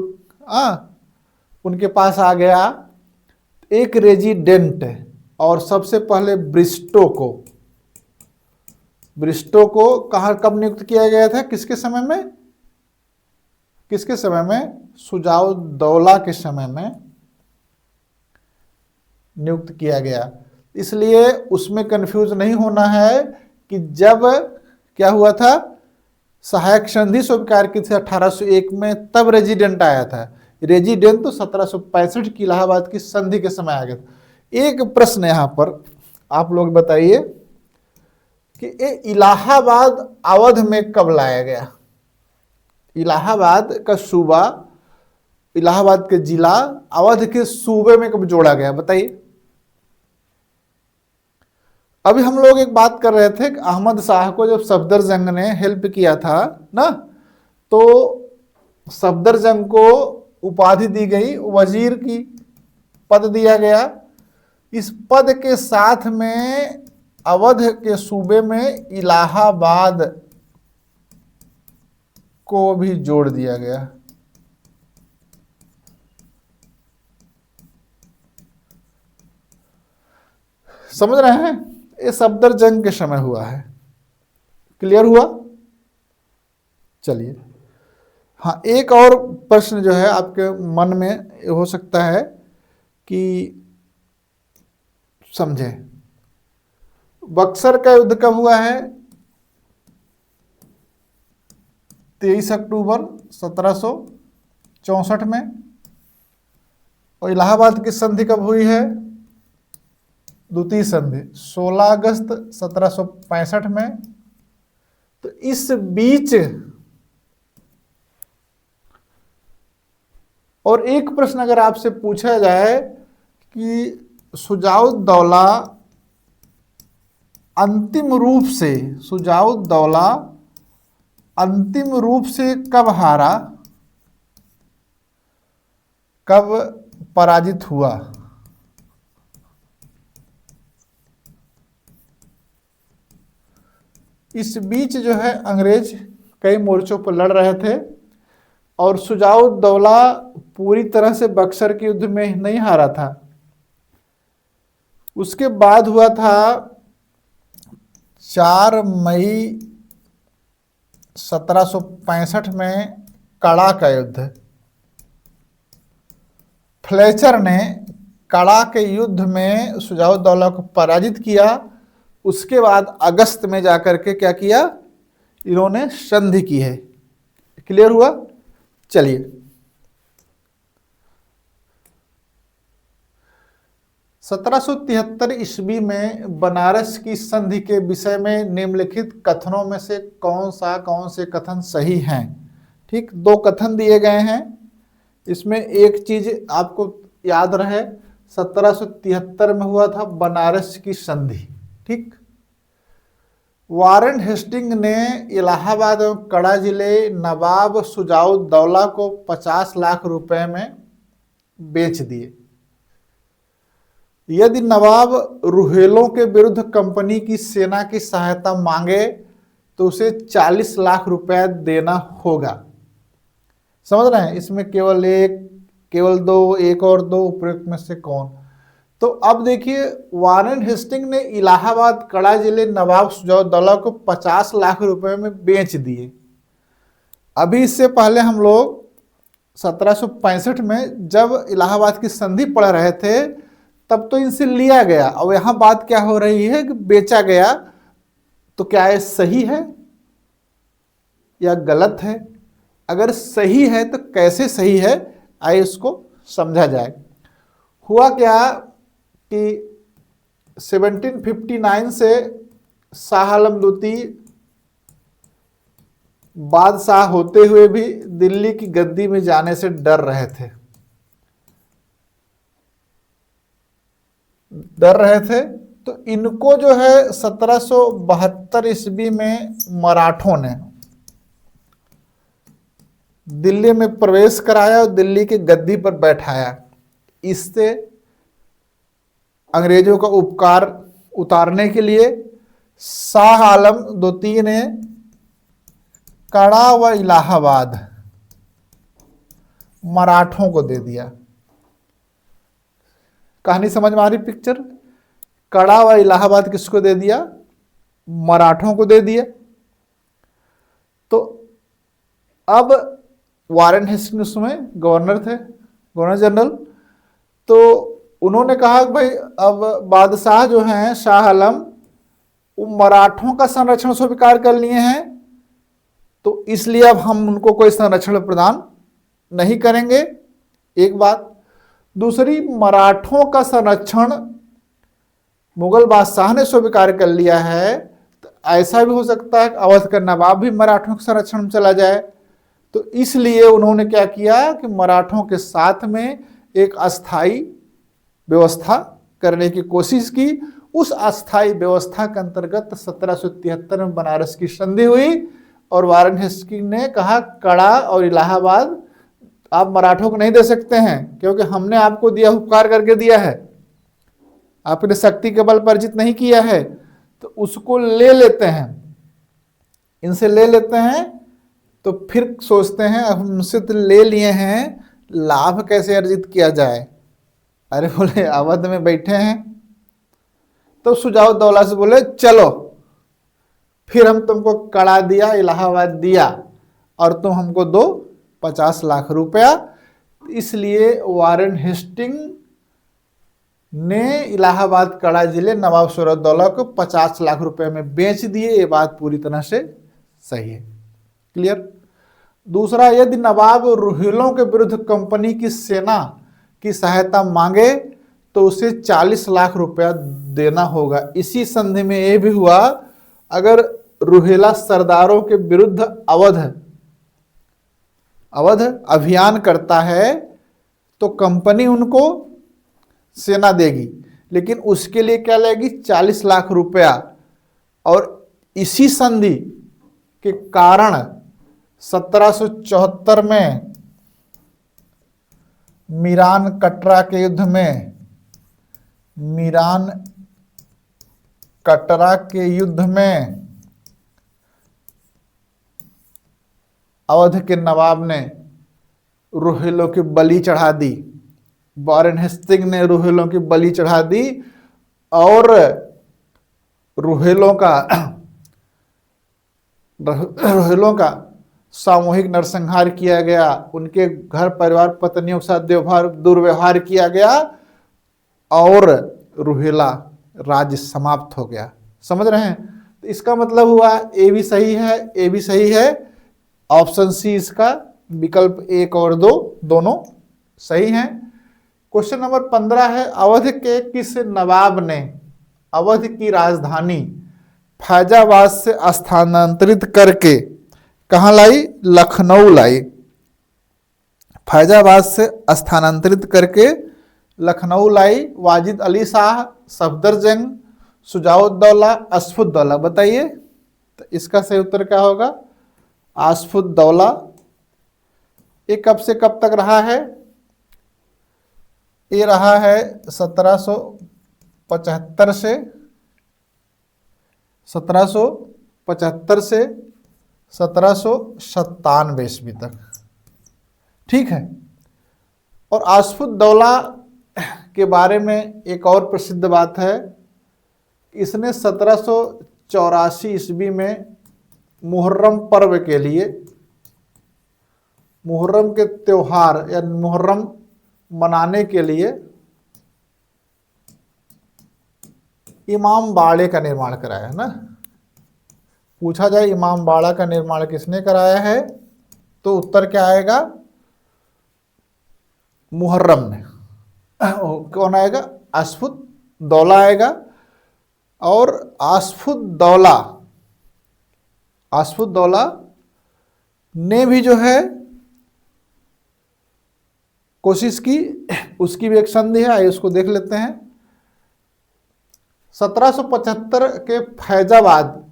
उनके पास आ गया। एक रेजिडेंट, और सबसे पहले ब्रिस्टो को कहाँ कब नियुक्त किया गया था? किसके समय में? सुजाउद्दौला के समय में नियुक्त किया गया। इसलिए उसमें कंफ्यूज नहीं होना है कि जब क्या हुआ था, सहायक संधि स्वीकार की थी 1801 में, तब रेजिडेंट आया था। रेजिडेंट तो 1765 की इलाहाबाद की संधि के समय आ गया था। एक प्रश्न यहां पर आप लोग बताइए कि ये इलाहाबाद अवध में कब लाया गया? इलाहाबाद का सूबा, इलाहाबाद के जिला अवध के सूबे में कब जोड़ा गया? बताइए। अभी हम लोग एक बात कर रहे थे कि अहमद शाह को जब सफदरजंग ने हेल्प किया था ना, तो सफदरजंग को उपाधि दी गई, वजीर की पद दिया गया। इस पद के साथ में अवध के सूबे में इलाहाबाद को भी जोड़ दिया गया। समझ रहे हैं? ये सफदर जंग के समय हुआ है। क्लियर हुआ? चलिए, हाँ, एक और प्रश्न जो है आपके मन में हो सकता है कि समझे, बक्सर का युद्ध कब हुआ है? 23 अक्टूबर 1764 में। और इलाहाबाद की संधि कब हुई है? द्वितीय संधि 16 अगस्त 1765 में। तो इस बीच, और एक प्रश्न अगर आपसे पूछा जाए कि शुजाउद्दौला अंतिम रूप से कब हारा, कब पराजित हुआ? इस बीच जो है अंग्रेज कई मोर्चों पर लड़ रहे थे और शुजाउद्दौला पूरी तरह से बक्सर के युद्ध में नहीं हारा था। उसके बाद हुआ था 4 मई 1765 में कड़ा का युद्ध। फ्लेचर ने कड़ा के युद्ध में शुजाउद्दौला को पराजित किया। उसके बाद अगस्त में जाकर के क्या किया, इन्होंने संधि की है। क्लियर हुआ? चलिए, 1773 ईस्वी में बनारस की संधि के विषय में निम्नलिखित कथनों में से कौन से कथन सही हैं? ठीक, 2 कथन दिए गए हैं। इसमें एक चीज आपको याद रहे, 1773 में हुआ था बनारस की संधि। ठीक, वारेन हेस्टिंग ने इलाहाबाद और कड़ा जिले नवाब शुजाउद्दौला को 50 लाख रुपए में बेच दिए। यदि नवाब रुहेलों के विरुद्ध कंपनी की सेना की सहायता मांगे तो उसे 40 लाख रुपए देना होगा। समझ रहे हैं? इसमें केवल दो, एक और दो उपयुक्त में से कौन? तो अब देखिए, वारेन हेस्टिंग ने इलाहाबाद कड़ा जिले नवाब शुजाउद्दौला को 50 लाख रुपए में बेच दिए। अभी इससे पहले हम लोग 1765 में जब इलाहाबाद की संधि पढ़ रहे थे तब तो इनसे लिया गया, और यहां बात क्या हो रही है कि बेचा गया। तो क्या ये सही है या गलत है? अगर सही है तो कैसे सही है, आइए इसको समझा जाए। हुआ क्या कि 1759 से शाह आलम द्वितीय बादशाह होते हुए भी दिल्ली की गद्दी में जाने से डर रहे थे। तो इनको जो है 1772 ईस्वी में मराठों ने दिल्ली में प्रवेश कराया और दिल्ली की गद्दी पर बैठाया। इससे अंग्रेजों का उपकार उतारने के लिए शाह आलम द्वितीय ने कड़ा व इलाहाबाद मराठों को दे दिया। कहानी समझ में आ रही? पिक्चर, कड़ा व इलाहाबाद किसको दे दिया? मराठों को दे दिया। तो अब वारेन हेस्टिंग उसमें गवर्नर थे, गवर्नर जनरल। तो उन्होंने कहा कि भाई अब बादशाह जो हैं शाह आलम, वो मराठों का संरक्षण स्वीकार कर लिए हैं, तो इसलिए अब हम उनको कोई संरक्षण प्रदान नहीं करेंगे। एक बात। दूसरी, मराठों का संरक्षण मुगल बादशाह ने स्वीकार कर लिया है, तो ऐसा भी हो सकता है कि अवध का नवाब भी मराठों के संरक्षण में चला जाए। तो इसलिए उन्होंने क्या किया कि मराठों के साथ में एक अस्थाई व्यवस्था करने की कोशिश की। उस अस्थाई व्यवस्था के अंतर्गत 1773 में बनारस की संधि हुई और वारेन हेस्टिंग ने कहा कड़ा और इलाहाबाद आप मराठों को नहीं दे सकते हैं, क्योंकि हमने आपको दिया, उपकार करके दिया है, आपने शक्ति के बल पर अर्जित नहीं किया है, तो उसको ले लेते हैं, इनसे ले लेते हैं। तो फिर सोचते हैं अब हमसे तो ले लिए हैं, लाभ कैसे अर्जित किया जाए। अरे बोले अवध में बैठे हैं, तो शुजाउद्दौला से बोले चलो, फिर हम तुमको कड़ा दिया, इलाहाबाद दिया, और तुम हमको दो 50 लाख रुपया। इसलिए वारेन हेस्टिंग ने इलाहाबाद कड़ा जिले नवाब सूरतदौला को 50 लाख रुपए में बेच दिए। ये बात पूरी तरह से सही है। क्लियर। दूसरा, यदि नवाब रोहिलों के विरुद्ध कंपनी की सेना की सहायता मांगे तो उसे 40 लाख रुपया देना होगा। इसी संधि में यह भी हुआ, अगर रोहिला सरदारों के विरुद्ध अवध अभियान करता है तो कंपनी उनको सेना देगी, लेकिन उसके लिए क्या लेगी, 40 लाख रुपया। और इसी संधि के कारण 1774 में मीरान कटरा के युद्ध में अवध के नवाब ने रोहिलों की बलि चढ़ा दी। वारेन हेस्टिंग ने रोहिलों की बलि चढ़ा दी और रोहिलों का सामूहिक नरसंहार किया गया। उनके घर परिवार पत्नियों के साथ दुर्व्यवहार किया गया और रोहिला राज्य समाप्त हो गया। समझ रहे हैं। तो इसका मतलब हुआ ए भी सही है, ए भी सही है। ऑप्शन सी इसका विकल्प 1 और 2 दोनों सही हैं। क्वेश्चन नंबर 15 है, अवध के किस नवाब ने अवध की राजधानी फैजाबाद से स्थानांतरित करके कहाँ लाई, लखनऊ लाई। फैजाबाद से स्थानांतरित करके लखनऊ लाई। वाजिद अली शाह, सफदरजंग, शुजाउद्दौला, अशफुद्दौला। बताइए, तो इसका सही उत्तर क्या होगा, अशफुद्दौला। ये कब से कब तक रहा है, ये रहा है 1775 से 1797 ईस्वी तक। ठीक है। और अशफुद्दौला के बारे में एक और प्रसिद्ध बात है, इसने 1784 ईस्वी में मुहर्रम पर्व के लिए, मुहर्रम के त्योहार या मुहर्रम मनाने के लिए इमाम बाड़े का निर्माण कराया है ना। पूछा जाए इमाम बाड़ा का निर्माण किसने कराया है, तो उत्तर क्या आएगा, मुहर्रम ने। कौन आएगा, अशफुद्दौला आएगा। और अशफुद्दौला ने भी जो है कोशिश की, उसकी भी एक संधि है, आइए उसको देख लेते हैं। 1775 के फैजाबाद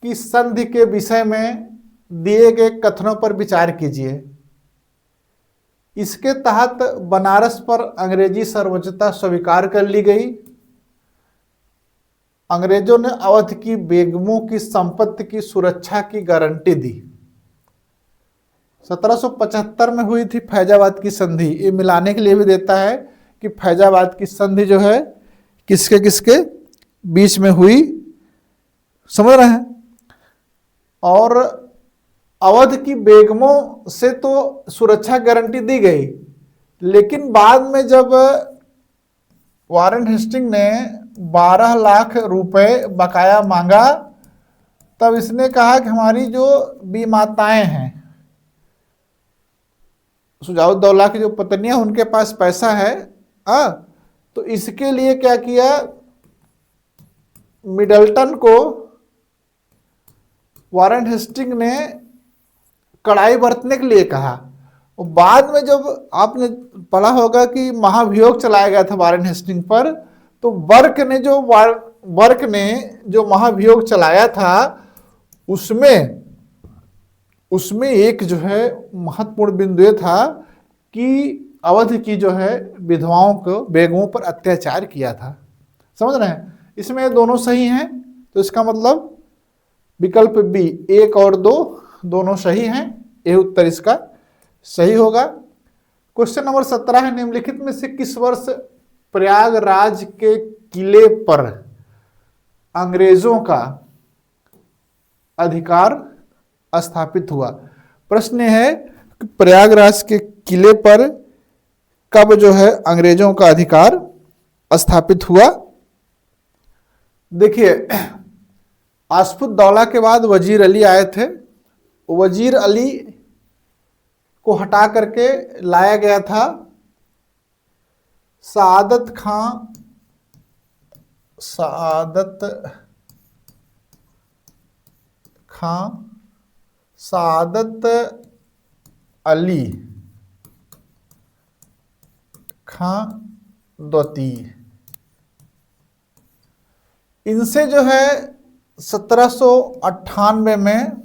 की संधि के विषय में दिए गए कथनों पर विचार कीजिए। इसके तहत बनारस पर अंग्रेजी सर्वोच्चता स्वीकार कर ली गई। अंग्रेजों ने अवध की बेगमों की संपत्ति की सुरक्षा की गारंटी दी। 1775 में हुई थी फैजाबाद की संधि। ये मिलाने के लिए भी देता है कि फैजाबाद की संधि जो है किसके किसके बीच में हुई, समझ रहे हैं। और अवध की बेगमों से तो सुरक्षा गारंटी दी गई, लेकिन बाद में जब वारेन हेस्टिंग ने 12 लाख रुपए बकाया मांगा, तब इसने कहा कि हमारी जो बीमाताएं हैं, शुजाउद्दौला की जो पत्नियां, उनके पास पैसा है, तो इसके लिए क्या किया, मिडलटन को वारेन हेस्टिंग ने कड़ाई बरतने के लिए कहा। और बाद में जब आपने पढ़ा होगा कि महाभियोग चलाया गया था वारेन हेस्टिंग पर, तो वर्क ने जो महाभियोग चलाया था, उसमें एक जो है महत्वपूर्ण बिंदु ये था कि अवध की जो है विधवाओं को, बेगमों पर अत्याचार किया था। समझ रहे हैं। इसमें दोनों सही हैं, तो इसका मतलब विकल्प बी 1 और 2 दोनों सही हैं, ये उत्तर इसका सही होगा। क्वेश्चन नंबर 17 है, निम्नलिखित में से किस वर्ष प्रयागराज के किले पर अंग्रेजों का अधिकार स्थापित हुआ? प्रश्न है कि प्रयागराज के किले पर कब जो है अंग्रेजों का अधिकार स्थापित हुआ? देखिए, आसफुद्दौला के बाद वजीर अली आए थे। वजीर अली को हटा करके लाया गया था सआदत अली खां द्वितीय। इनसे जो है 1798 में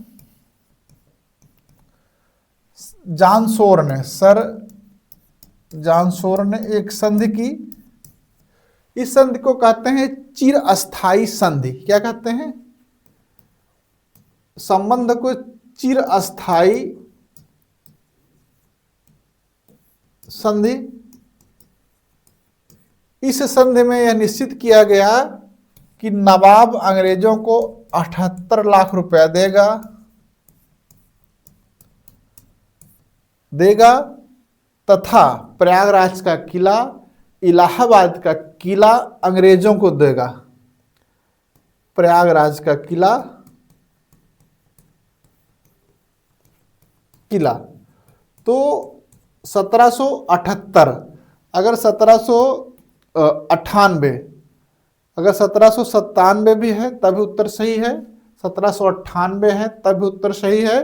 सर जॉन सोर ने एक संधि की। इस संधि को कहते हैं चिरस्थायी संधि। क्या कहते हैं? संबंध को चिरस्थायी संधि। इस संधि में यह निश्चित किया गया कि नवाब अंग्रेजों को 78 लाख रुपया देगा तथा प्रयागराज का किला, इलाहाबाद का किला अंग्रेजों को देगा। प्रयागराज का किला तो 1778, अगर 1798, अगर 1797 भी है तभी उत्तर सही है, 1798 है तभी उत्तर सही है।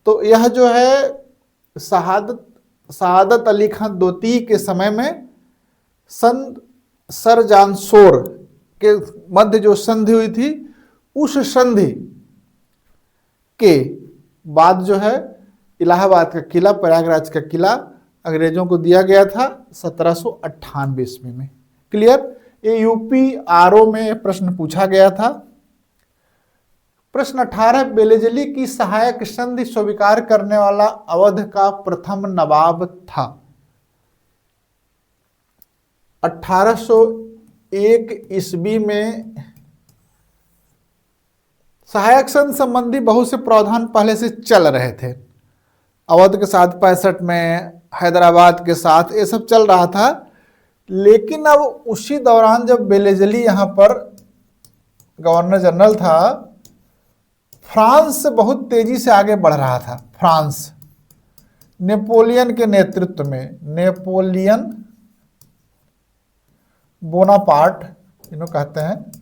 तो यह जो है सआदत अली खां द्वितीय के समय में सर जॉन सोर के मध्य जो संधि हुई थी, उस संधि के बाद जो है इलाहाबाद का किला, प्रयागराज का किला अंग्रेजों को दिया गया था 1798 ईस्वी में। क्लियर? ये यूपी आरओ में प्रश्न पूछा गया था। प्रश्न 18, बेलेजली की सहायक संधि स्वीकार करने वाला अवध का प्रथम नवाब था? 1801 ईस्वी में सहायक संधि संबंधी बहुत से प्रावधान पहले से चल रहे थे। अवध के साथ 65 में, हैदराबाद के साथ, ये सब चल रहा था। लेकिन अब उसी दौरान जब बेलेजली यहाँ पर गवर्नर जनरल था, फ्रांस बहुत तेजी से आगे बढ़ रहा था। फ्रांस नेपोलियन के नेतृत्व में, नेपोलियन बोनापार्ट इन्हों कहते हैं,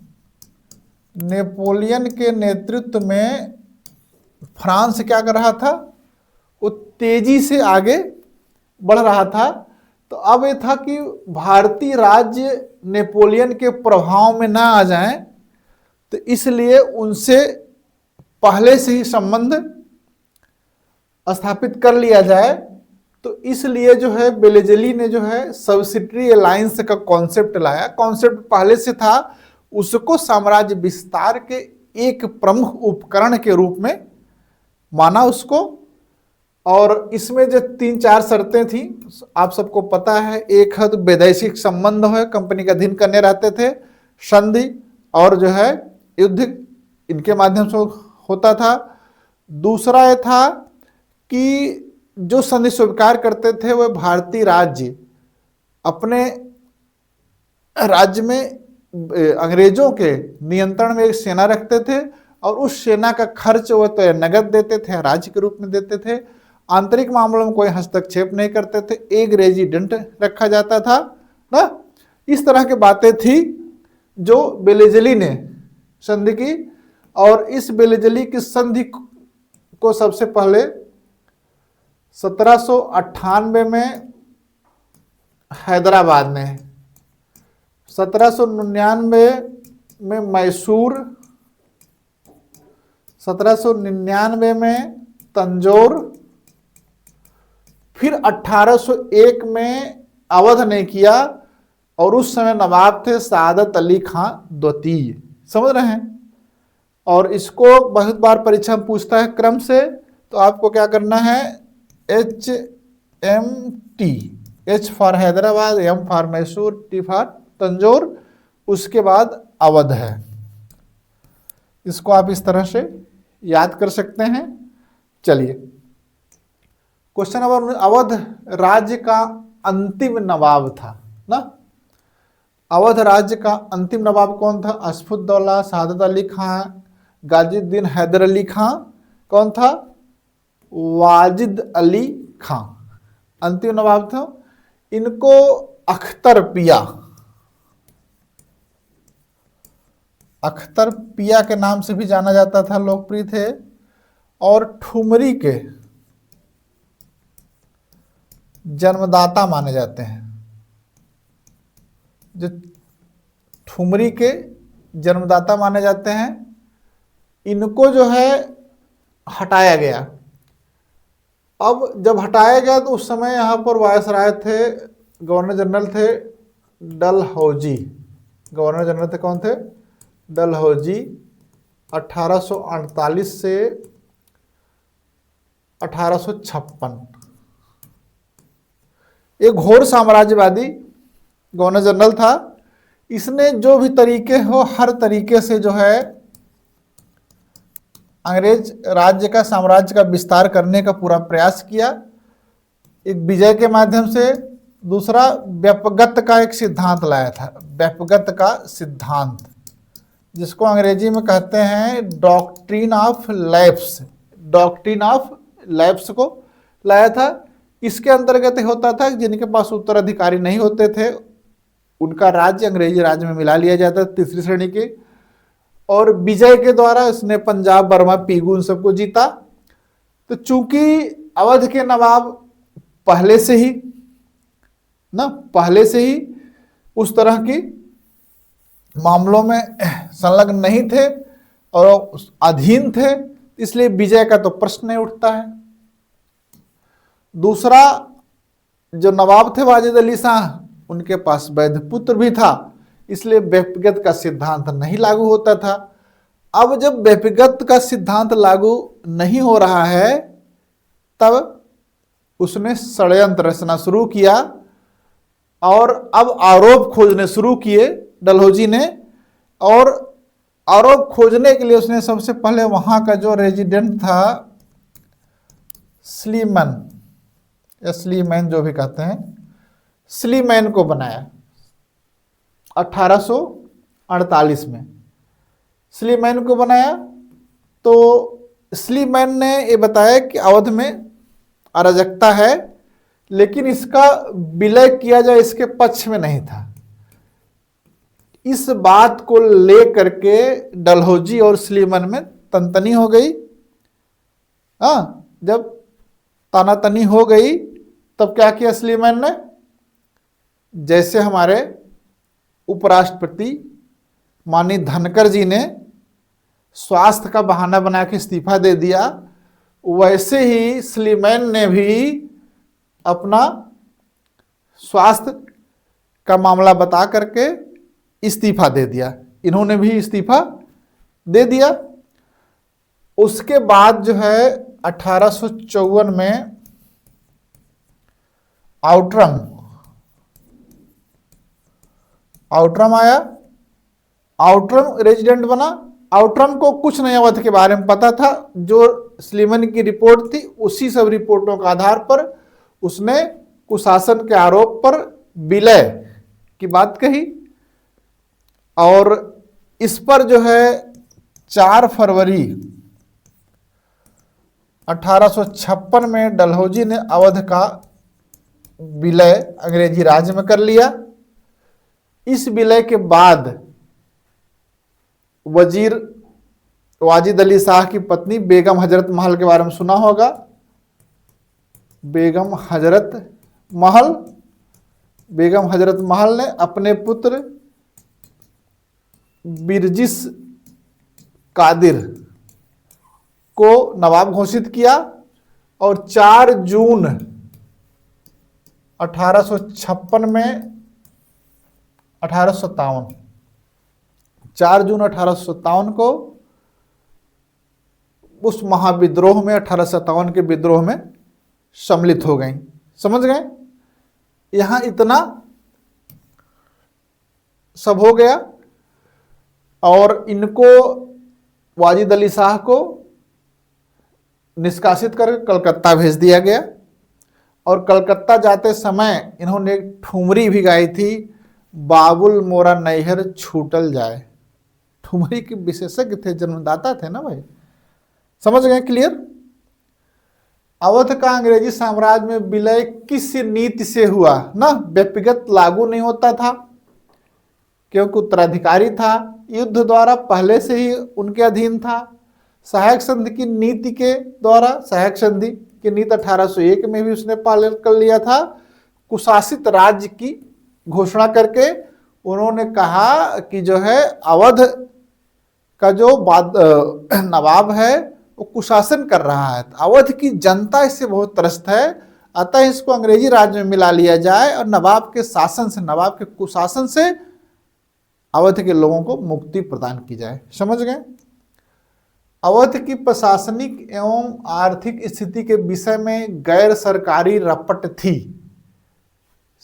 नेपोलियन के नेतृत्व में फ्रांस क्या कर रहा था? वो तेजी से आगे बढ़ रहा था। तो अब ये था कि भारतीय राज्य नेपोलियन के प्रभाव में ना आ जाएं, तो इसलिए उनसे पहले से ही संबंध स्थापित कर लिया जाए। तो इसलिए जो है बेलेजली ने जो है सब्सिडरी अलायंस का कॉन्सेप्ट लाया। कॉन्सेप्ट पहले से था, उसको साम्राज्य विस्तार के एक प्रमुख उपकरण के रूप में माना उसको। और इसमें जो 3-4 शर्तें थी आप सबको पता है। एक है तो वैदेशिक संबंध है, कंपनी का अधीन करने रहते थे, संधि और जो है युद्ध इनके माध्यम से होता था। दूसरा यह था कि जो संधि स्वीकार करते थे वह भारतीय राज्य अपने राज्य में अंग्रेजों के नियंत्रण में एक सेना रखते थे और उस सेना का खर्च वह तो नगद देते थे, राज्य के रूप में देते थे। आंतरिक मामलों में कोई हस्तक्षेप नहीं करते थे, एक रेजिडेंट रखा जाता था ना। इस तरह की बातें थी जो बेलेजली ने संधि की। और इस बेलेजली की संधि को सबसे पहले 1798 में हैदराबाद ने, 1799 में मैसूर, 1799 में तंजौर, फिर 1801 में अवध ने किया। और उस समय नवाब थे सआदत अली खां द्वितीय। समझ रहे हैं? और इसको बहुत बार परीक्षा में पूछता है क्रम से। तो आपको क्या करना है, HMT, H for Hyderabad, M for Mysore, T for Tanjore, उसके बाद अवध है। इसको आप इस तरह से याद कर सकते हैं। चलिए क्वेश्चन नंबर, अवध राज्य का अंतिम नवाब था ना। अवध राज्य का अंतिम नवाब कौन था? अशफुद्दौला, सादत अली खां, गाजीउद्दीन हैदर अली खां, कौन था? वाजिद अली खां अंतिम नवाब था। इनको अख्तर पिया, अख्तर पिया के नाम से भी जाना जाता था, लोकप्रिय थे। और ठुमरी के जन्मदाता माने जाते हैं। जो ठुमरी के जन्मदाता माने जाते हैं, इनको जो है हटाया गया। अब जब हटाया गया तो उस समय यहाँ पर वायसराय थे, गवर्नर जनरल थे डलहौजी। गवर्नर जनरल थे कौन थे? डलहौजी। 1848 से 1856। एक घोर साम्राज्यवादी गवर्नर जनरल था। इसने जो भी तरीके हो, हर तरीके से जो है अंग्रेज राज्य का, साम्राज्य का विस्तार करने का पूरा प्रयास किया, एक विजय के माध्यम से। दूसरा, व्यापकत्व का एक सिद्धांत लाया था, व्यापकत्व का सिद्धांत, जिसको अंग्रेजी में कहते हैं doctrine of lapse. Doctrine of lapse को लाया था। इसके अंतर्गत होता था कि जिनके पास उत्तराधिकारी नहीं होते थे, उनका राज्य अंग्रेजी राज्य में मिला लिया जाता था, तीसरी श्रेणी के। और विजय के द्वारा इसने पंजाब, बर्मा, पीगू उन सबको जीता। तो चूंकि अवध के नवाब पहले से ही उस तरह की मामलों में संलग्न नहीं थे और अधीन थे, इसलिए विजय का तो प्रश्न नहीं उठता है। दूसरा, जो नवाब थे वाजिद अली शाह, उनके पास वैध पुत्र भी था, इसलिए व्यक्तिगत का सिद्धांत नहीं लागू होता था। अब जब व्यक्तिगत का सिद्धांत लागू नहीं हो रहा है, तब उसने षड्यंत्र रचना शुरू किया और अब आरोप खोजने शुरू किए डलहौजी ने। और आरोप खोजने के लिए उसने सबसे पहले वहां का जो रेजिडेंट था स्लीमैन, या स्लीमैन जो भी कहते हैं, स्लीमैन को बनाया 1848 में। स्लीमैन को बनाया तो स्लीमैन ने ये बताया कि अवध में अराजकता है, लेकिन इसका विलय किया जाए इसके पक्ष में नहीं था। इस बात को लेकर के डलहौजी और स्लीमैन में तनतनी हो गई। जब तनातनी हो गई तब क्या किया स्लीमैन ने? जैसे हमारे उपराष्ट्रपति माननीय धनखड़ जी ने स्वास्थ्य का बहाना बना के इस्तीफा दे दिया, वैसे ही स्लीमैन ने भी अपना स्वास्थ्य का मामला बता करके इस्तीफा दे दिया। इन्होंने भी इस्तीफा दे दिया। उसके बाद जो है 1854 में आउटरम आया, आउटरम रेजिडेंट बना। आउटरम को कुछ नहीं अवध के बारे में पता था, जो स्लीमैन की रिपोर्ट थी उसी सब रिपोर्टों के आधार पर उसने कुशासन के आरोप पर विलय की बात कही। और इस पर जो है 4 फरवरी 1856 में डलहौजी ने अवध का विलय अंग्रेजी राज्य में कर लिया। इस विलय के बाद वजीर वाजिद अली शाह की पत्नी बेगम हजरत महल के बारे में सुना होगा। बेगम हजरत महल ने अपने पुत्र बिरजिस कादिर को नवाब घोषित किया और 4 जून 1856 में 4 जून 1857 को उस महाविद्रोह में 1857 के विद्रोह में सम्मिलित हो गई। समझ गए? यहां इतना सब हो गया और इनको वाजिद अली शाह को निष्कासित कर कलकत्ता भेज दिया गया और कलकत्ता जाते समय इन्होंने एक ठुमरी भी गाई थी, बाबुल मोरा नैहर छूटल जाए। ठुमरी के विशेषज्ञ थे, जन्मदाता थे ना भाई। समझ गए? क्लियर? अवध का अंग्रेजी साम्राज्य में विलय किस नीति से हुआ ना? व्यक्तिगत लागू नहीं होता था क्योंकि उत्तराधिकारी था, युद्ध द्वारा पहले से ही उनके अधीन था। सहायक संधि की नीति के द्वारा, सहायक संधि की नीति 1801 में भी उसने पालन कर लिया था। कुशासित राज्य की घोषणा करके उन्होंने कहा कि जो है अवध का जो नवाब है वो कुशासन कर रहा है, अवध की जनता इससे बहुत त्रस्त है, अतः इसको अंग्रेजी राज्य में मिला लिया जाए और नवाब के शासन से, नवाब के कुशासन से अवध के लोगों को मुक्ति प्रदान की जाए। समझ गए? अवध की प्रशासनिक एवं आर्थिक स्थिति के विषय में गैर सरकारी रपट थी।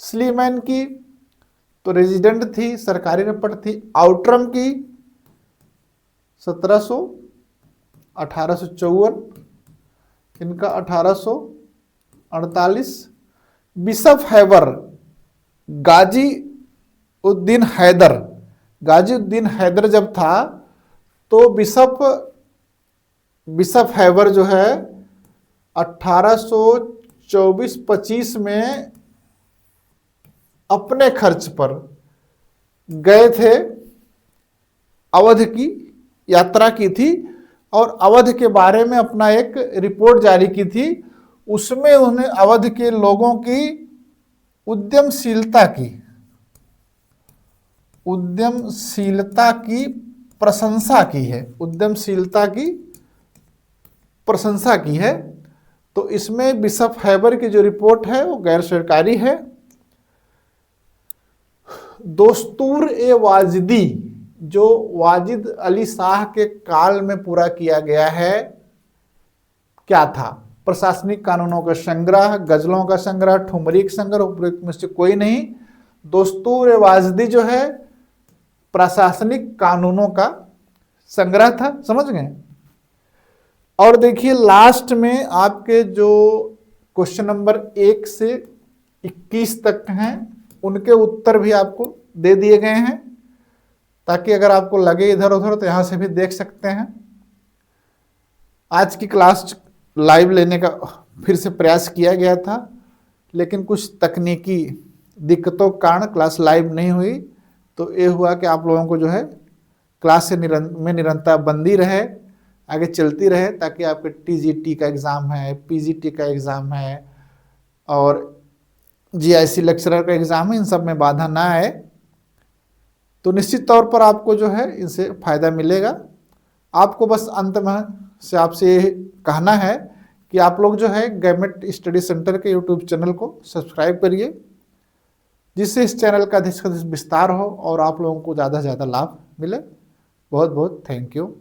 स्लीमैन की तो रेजिडेंट थी, सरकारी रपट थी। आउटरम की 1854, इनका 1848। बिशप हैबर, गाजी उद्दीन हैदर जब था तो बिशप हैबर जो है 1824-25 में अपने खर्च पर गए थे, अवध की यात्रा की थी और अवध के बारे में अपना एक रिपोर्ट जारी की थी। उसमें उन्होंने अवध के लोगों की उद्यमशीलता की प्रशंसा की है, उद्यमशीलता की प्रशंसा की है। तो इसमें बिशप हैबर की जो रिपोर्ट है वो गैर सरकारी है। दोस्तूर ए वाजिदी जो वाजिद अली शाह के काल में पूरा किया गया है, क्या था? प्रशासनिक कानूनों का संग्रह, गजलों का संग्रह, ठुमरी का संग्रह, उपयुक्त में से कोई नहीं। दोस्तूर ए वाजिदी जो है प्रशासनिक कानूनों का संग्रह था। समझ गए? और देखिए लास्ट में आपके जो क्वेश्चन नंबर 1 से 21 तक हैं उनके उत्तर भी आपको दे दिए गए हैं, ताकि अगर आपको लगे इधर उधर तो यहां से भी देख सकते हैं। आज की क्लास लाइव लेने का फिर से प्रयास किया गया था, लेकिन कुछ तकनीकी दिक्कतों के कारण क्लास लाइव नहीं हुई। तो ये हुआ कि आप लोगों को जो है क्लास से निरंतर बंदी रहे, आगे चलती रहे, ताकि आपके टीजीटी का एग्ज़ाम है, पीजीटी का एग्ज़ाम है और जीआईसी लेक्चरर का एग्ज़ाम है, इन सब में बाधा ना आए। तो निश्चित तौर पर आपको जो है इनसे फ़ायदा मिलेगा। आपको बस अंत में से आपसे ये कहना है कि आप लोग जो है गवर्नमेंट स्टडी सेंटर के यूट्यूब चैनल को सब्सक्राइब करिए, जिससे इस चैनल का अधिक से अधिक विस्तार हो और आप लोगों को ज़्यादा से ज़्यादा लाभ मिले। बहुत बहुत थैंक यू।